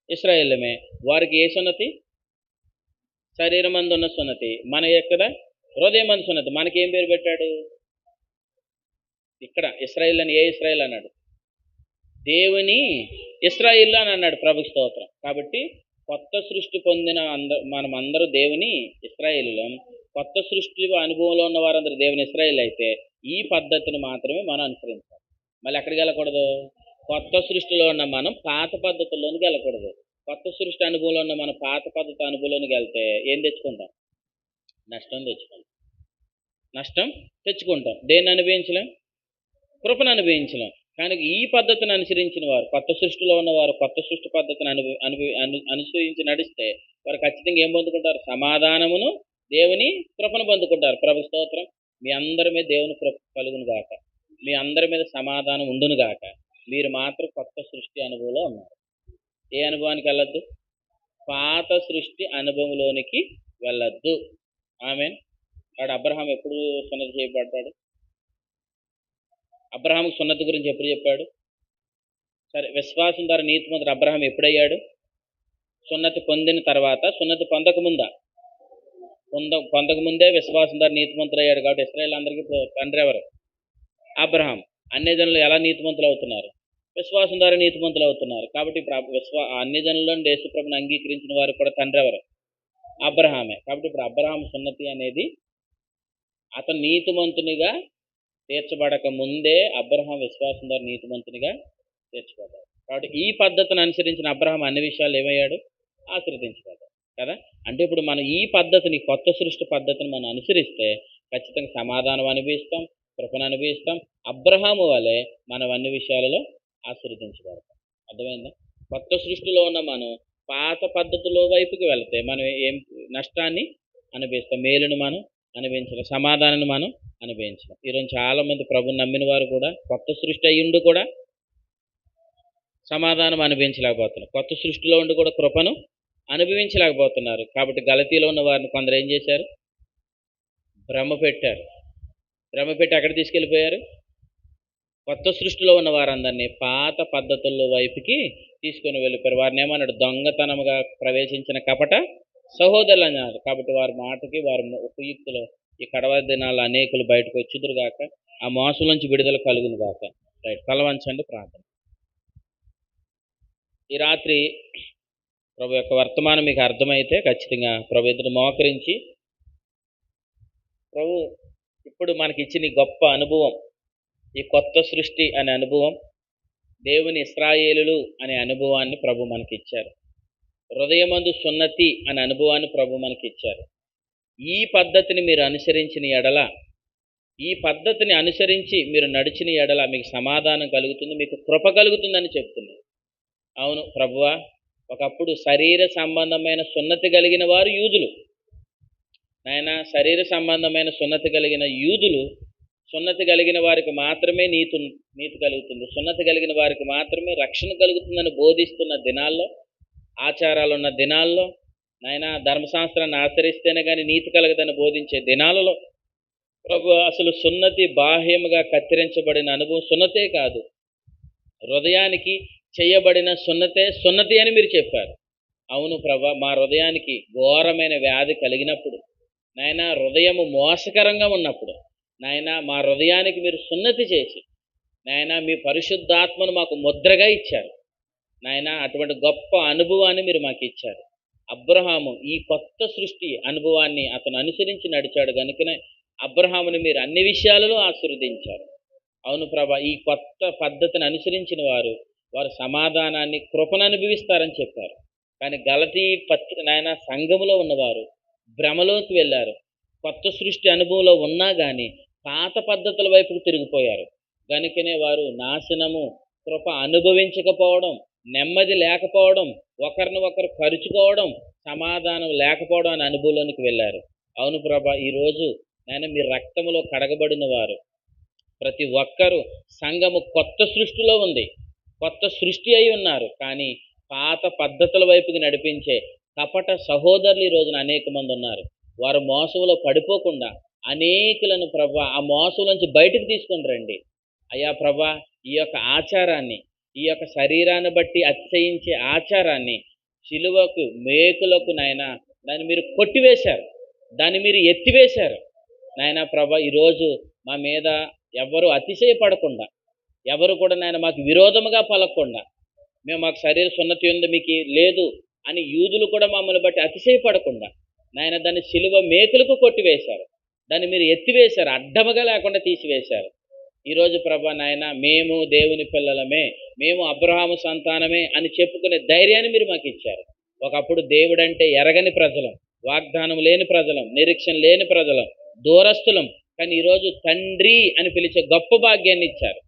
ఇశ్రాయేలుమే. వారికి ఏ సున్నతి? శరీరం మందు ఉన్న సున్నతి. మన ఎక్కడ? హృదయం మందు సున్నతి. మనకి ఏం పేరు పెట్టాడు? ఇక్కడ ఇశ్రాయేల్ అని. ఏ ఇశ్రాయేల్ అన్నాడు? దేవుని ఇశ్రాయేలు అని అన్నాడు. ప్రభు స్తోత్రం. కాబట్టి కొత్త సృష్టి పొందిన మనమందరూ దేవుని ఇశ్రాయేలులం. కొత్త సృష్టి అనుభవంలో ఉన్న వారందరూ దేవుని ఇశ్రాయేలు అయితే ఈ పద్ధతిని మాత్రమే మనం అనుసరించాలి. మళ్ళీ ఎక్కడికి వెళ్ళకూడదు? కొత్త సృష్టిలో ఉన్న మనం పాత పద్ధతుల్లోనికి వెళ్ళకూడదు. కొత్త సృష్టి అనుభవంలో ఉన్న మన పాత పద్ధతి అనుభవంలోనికి వెళ్తే ఏం తెచ్చుకుంటాం? నష్టం తెచ్చుకుంటాం. నష్టం తెచ్చుకుంటాం. దేన్ని అనుభవించలేం? కృపను అనుభవించలేం. కానీ ఈ పద్ధతిని అనుసరించిన వారు, కొత్త సృష్టిలో ఉన్నవారు కొత్త సృష్టి పద్ధతిని అనుసరించి నడిస్తే వారు ఖచ్చితంగా ఏం పొందుకుంటారు? సమాధానమును దేవుని కృపను పొందుకుంటారు. ప్రభు స్తోత్రం. మీ అందరి మీద దేవుని కృప కలుగును గాక. మీ అందరి మీద సమాధానం ఉండును గాక. మీరు మాత్రం కొత్త సృష్టి అనుభవంలో ఉన్నారు. ఏ అనుభవానికి వెళ్ళొద్దు? పాత సృష్టి అనుభవంలోనికి వెళ్ళొద్దు. ఆమేన్. వాడు అబ్రహాం ఎప్పుడు సున్నతి చేయబడ్డాడు? అబ్రహాంకు సున్నతి గురించి ఎప్పుడు చెప్పాడు? సరే, విశ్వాసం ద్వారా నీతిమంతుడు అబ్రహాం ఎప్పుడయ్యాడు? సున్నతి పొందిన తర్వాత. సున్నతి పొందకముందా? పొందకముందే విశ్వాసం ద్వారా నీతిమంతుడు అయ్యాడు. కాబట్టి ఇశ్రాయేల్ అందరికీ తండ్రి ఎవరు? అబ్రహాం. అన్ని జనులు ఎలా నీతిమంతులు అవుతున్నారు? విశ్వాసం ద్వారా నీతిమంతులు అవుతున్నారు. కాబట్టి ఇప్పుడు అన్ని జనుల్లో యేసుప్రభుని అంగీకరించిన వారికి కూడా తండ్రి ఎవరు? అబ్రహామే. కాబట్టి ఇప్పుడు అబ్రహాం సున్నతి అనేది అతను నీతిమంతునిగా తీర్చబడక ముందే అబ్రహాం విశ్వాసం ద్వారా నీతిమంతునిగా తీర్చబడ్డాడు. కాబట్టి ఈ పద్ధతిని అనుసరించిన అబ్రహాం అన్ని విషయాలు ఏమయ్యాడు? ఆశీర్వదించబడ్డాడు కదా. అంటే ఇప్పుడు మనం ఈ పద్ధతిని, కొత్త సృష్టి పద్ధతిని మనం అనుసరిస్తే ఖచ్చితంగా సమాధానం అనుభవిస్తాం, కృపను అనుభవిస్తాం. అబ్రహాము వలె మనం అన్ని విషయాలలో ఆశీర్వదించబడతాం. అర్థమైందా? కొత్త సృష్టిలో ఉన్న మనం పాత పద్ధతుల వైపుకి వెళితే మనం ఏం నష్టాన్ని అనుభవిస్తాం? మేలును మనం అనుభవించలేం, సమాధానాన్ని మనం అనుభవించలేం. ఈరోజు చాలామంది ప్రభుని నమ్మిన వారు కూడా కొత్త సృష్టి అయ్యుండి కూడా సమాధానం అనుభవించలేకపోతున్నారు. కొత్త సృష్టిలో ఉండి కూడా కృపను అనుభవించలేకపోతున్నారు. కాబట్టి గలతీలో ఉన్న వారిని కొందరు ఏం చేశారు? భ్రమ పెట్టారు. భ్రమ పెట్టి ఎక్కడ తీసుకెళ్ళిపోయారు? కొత్త సృష్టిలో ఉన్న వారందరినీ పాత పద్ధతుల వైపుకి తీసుకొని వెళ్ళిపోయారు. వారిని ఏమన్నాడు? దొంగతనముగా ప్రవేశించిన కపట సహోదరులు అన్నారు. కాబట్టి వారి మాటకి, వారి ఉపయుక్తులు ఈ కడవ దినాలు అనేకులు బయటకు వచ్చిదురుగాక. ఆ మోసం నుంచి విడుదల కలుగును గాక. రైట్, తలవంచండి, ప్రార్థన. ఈ రాత్రి ప్రభు యొక్క వర్తమానం మీకు అర్థమైతే ఖచ్చితంగా ప్రభు ఎదురు మోకరించి, ప్రభు ఇప్పుడు మనకి ఇచ్చిన గొప్ప అనుభవం, ఈ కొత్త సృష్టి అనే అనుభవం, దేవుని ఇశ్రాయేలులు అనే అనుభవాన్ని ప్రభు మనకి ఇచ్చారు. హృదయమందు సున్నతి అనే అనుభవాన్ని ప్రభు మనకి ఇచ్చారు. ఈ పద్ధతిని మీరు అనుసరించిన ఎడల, ఈ పద్ధతిని అనుసరించి మీరు నడిచిన ఎడల మీకు సమాధానం కలుగుతుంది, మీకు కృప కలుగుతుందని చెప్తున్నారు. అవును ప్రభువా, ఒకప్పుడు శరీర సంబంధమైన సున్నతి కలిగిన వారు యూదులు. నాయన, శరీర సంబంధమైన సున్నతి కలిగిన యూదులు, సున్నతి కలిగిన వారికి మాత్రమే నీతి కలుగుతుంది, సున్నతి కలిగిన వారికి మాత్రమే రక్షణ కలుగుతుందని బోధిస్తున్న దినాల్లో, ఆచారాలున్న దినాల్లో, నాయన ధర్మశాస్త్రాన్ని ఆచరిస్తేనే కానీ నీతి కలగదని బోధించే దినాలలో ప్రభు అసలు సున్నతి బాహ్యముగా కత్తిరించబడిన అనుభవం సున్నతే కాదు, హృదయానికి చేయబడిన సున్నతి అని మీరు చెప్పారు. అవును ప్రభా, మా హృదయానికి ఘోరమైన వ్యాధి కలిగినప్పుడు, నాయన హృదయము మోసకరంగా ఉన్నప్పుడు, నాయన మా హృదయానికి మీరు సున్నతి చేసి, నాయన మీ పరిశుద్ధాత్మను మాకు ముద్రగా ఇచ్చారు. నాయన అటువంటి గొప్ప అనుభవాన్ని మీరు మాకు ఇచ్చారు. అబ్రహాము ఈ కొత్త సృష్టి అనుభవాన్ని అతను అనుసరించి నడిచాడు కనుకనే అబ్రహాముని మీరు అన్ని విషయాలలో ఆశీర్వదించారు. అవును ప్రభా, ఈ కొత్త పద్ధతిని అనుసరించిన వారు సమాధానాన్ని, కృపను అనుభవిస్తారని చెప్పారు. కానీ గలతీ నాయన సంఘములో ఉన్నవారు భ్రమలోకి వెళ్ళారు. కొత్త సృష్టి అనుభవంలో ఉన్నా కానీ పాత పద్ధతుల వైపుకు తిరిగిపోయారు. కనుకనే వారు నాశనము, కృప అనుభవించకపోవడం, నెమ్మది లేకపోవడం, ఒకరిని ఒకరు కరుచుకోవడం, సమాధానం లేకపోవడం అనే అనుభవంలోనికి వెళ్ళారు. అవును ప్రభా, ఈరోజు నేను మీ రక్తములో కడగబడిన వారు ప్రతి ఒక్కరూ సంఘము కొత్త సృష్టిలో ఉంది, కొత్త సృష్టి అయి ఉన్నారు. కానీ పాత పద్ధతుల వైపుకి నడిపించే కపట సహోదరులు ఈ రోజున అనేక మంది ఉన్నారు. వారు మోసంలో పడిపోకుండా అనేకులను ప్రభా ఆ మోసం నుంచి బయటకు తీసుకొని రండి అయ్యా ప్రభా. ఈ యొక్క ఆచారాన్ని, ఈ యొక్క శరీరాన్ని బట్టి అతిశయించే ఆచారాన్ని, శిలువకు మేకులకు నాయనా దాన్ని మీరు కొట్టివేశారు, దాన్ని మీరు ఎత్తివేశారు నాయనా ప్రభా. ఈరోజు మా మీద ఎవరు అతిశయపడకుండా, ఎవరు కూడా నాయన మాకు విరోధముగా పలకకుండా, మాకు శరీర సున్నతి ఉంది మీకు లేదు అని యూదులు కూడా మమ్మల్ని బట్టి అతిశయపడకుండా నాయన దాన్ని శిలువ మేకులకు కొట్టివేశారు, దాన్ని మీరు ఎత్తివేశారు, అడ్డముగా లేకుండా తీసివేశారు. ఈరోజు ప్రభా నాయన మేము దేవుని పిల్లలమే, మేము అబ్రహాము సంతానమే అని చెప్పుకునే ధైర్యాన్ని మీరు మాకు ఇచ్చారు. ఒకప్పుడు దేవుడంటే ఎరగని ప్రజలం, వాగ్దానం లేని ప్రజలం, నిరీక్షణ లేని ప్రజలం, దూరస్తులం. కానీ ఈరోజు తండ్రి అని పిలిచే గొప్ప భాగ్యాన్ని ఇచ్చారు.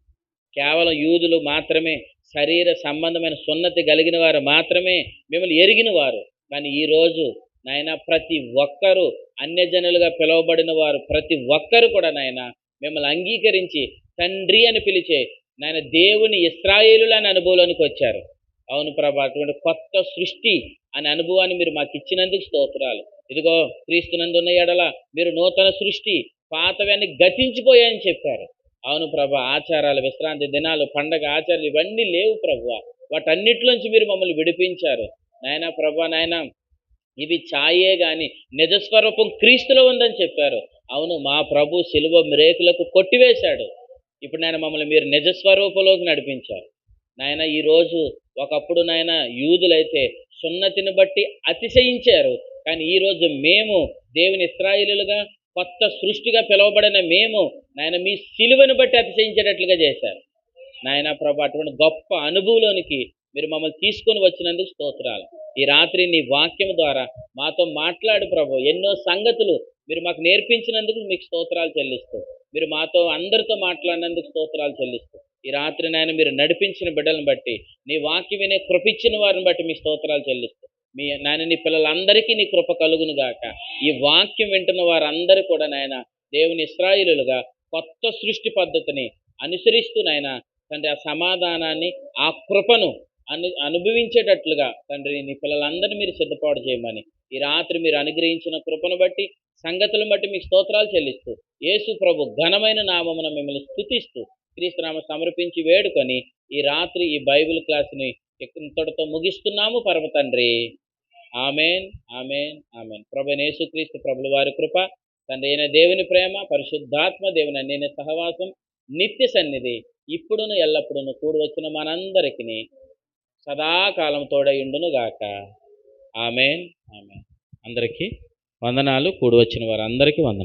కేవలం యూదులు మాత్రమే, శరీర సంబంధమైన సున్నతి కలిగిన వారు మాత్రమే మిమ్మల్ని ఎరిగిన వారు. కానీ ఈరోజు నాయన ప్రతి ఒక్కరూ అన్యజనులుగా పిలువబడిన వారు ప్రతి ఒక్కరు కూడా నాయన మిమ్మల్ని అంగీకరించి తండ్రి అని పిలిచే నాయన దేవుని ఇశ్రాయేలుల అనే అనుభవంలోనికి వచ్చారు. అవును ప్రభా, అటువంటి కొత్త సృష్టి అనే అనుభవాన్ని మీరు మాకు ఇచ్చినందుకు స్తోత్రాలు. ఇదిగో క్రీస్తునందున్న ఎడల మీరు నూతన సృష్టి, పాతవన్నీ గతించిపోయాయని చెప్పారు. అవును ప్రభా, ఆచారాలు, విశ్రాంతి దినాలు, పండగ ఆచారాలు ఇవన్నీ లేవు ప్రభువా. వాటన్నిటిలోంచి మీరు మమ్మల్ని విడిపించారు నాయన ప్రభా. నాయన ఇవి ఛాయే గాని నిజస్వరూపం క్రీస్తులో ఉందని చెప్పారు. అవును, మా ప్రభు శిలువ మ్రేకులకు కొట్టివేశాడు. ఇప్పుడు నాయన మమ్మల్ని మీరు నిజస్వరూపంలోకి నడిపించారు నాయన. ఈరోజు ఒకప్పుడు నాయన యూదులైతే సున్నతిని బట్టి అతిశయించారు. కానీ ఈరోజు మేము దేవుని ఇశ్రాయేలులుగా కొత్త సృష్టిగా పిలువబడిన మేము నాయన మీ శిలువను బట్టి అతిశయించేటట్లుగా చేశారు నాయన ప్రభా. అటువంటి గొప్ప అనుభవంలోనికి మీరు మమ్మల్ని తీసుకొని వచ్చినందుకు స్తోత్రాలు. ఈ రాత్రి నీ వాక్యం ద్వారా మాతో మాట్లాడు ప్రభు. ఎన్నో సంగతులు మీరు మాకు నేర్పించినందుకు మీకు స్తోత్రాలు చెల్లిస్తూ, మీరు మాతో అందరితో మాట్లాడినందుకు స్తోత్రాలు చెల్లిస్తూ, ఈ రాత్రి నాయన మీరు నడిపించిన బిడ్డలను బట్టి, నీ వాక్యం వినే కృపించిన వారిని బట్టి మీ స్తోత్రాలు చెల్లిస్తూ, మీ నాయన నీ పిల్లలందరికీ నీ కృప కలుగును గాక. ఈ వాక్యం వింటున్న వారందరూ కూడా నాయన దేవుని ఇశ్రాయేలులుగా కొత్త సృష్టి పద్ధతిని అనుసరిస్తూ నాయన తండ్రి ఆ సమాధానాన్ని, ఆ కృపను అనుభవించేటట్లుగా తండ్రి నీ పిల్లలందరినీ మీరు సిద్ధపాటు చేయమని ఈ రాత్రి మీరు అనుగ్రహించిన కృపను బట్టి, సంగతులను బట్టి మీకు స్తోత్రాలు చెల్లిస్తూ, యేసు ప్రభు ఘనమైన నామమున మిమ్మల్ని స్తుతిస్తూ క్రీస్తునామ సమర్పించి వేడుకొని ఈ రాత్రి ఈ బైబిల్ క్లాస్ని ఇంతటితో ముగిస్తున్నాము పరమ తండ్రి. Amen, amen, amen. ప్రభువైన యేసుక్రీస్తు ప్రభుల వారి కృప, తండ్రి అయిన దేవుని ప్రేమ, పరిశుద్ధాత్మ దేవుని అన్యోన్య సహవాసం, నిత్య సన్నిధి ఇప్పుడును ఎల్లప్పుడూ కూడి వచ్చిన మనందరికీ సదాకాలం తోడయుండును గాక. Amen, amen. అందరికీ వందనాలు. కూడి వచ్చిన వారందరికీ వందనాలు.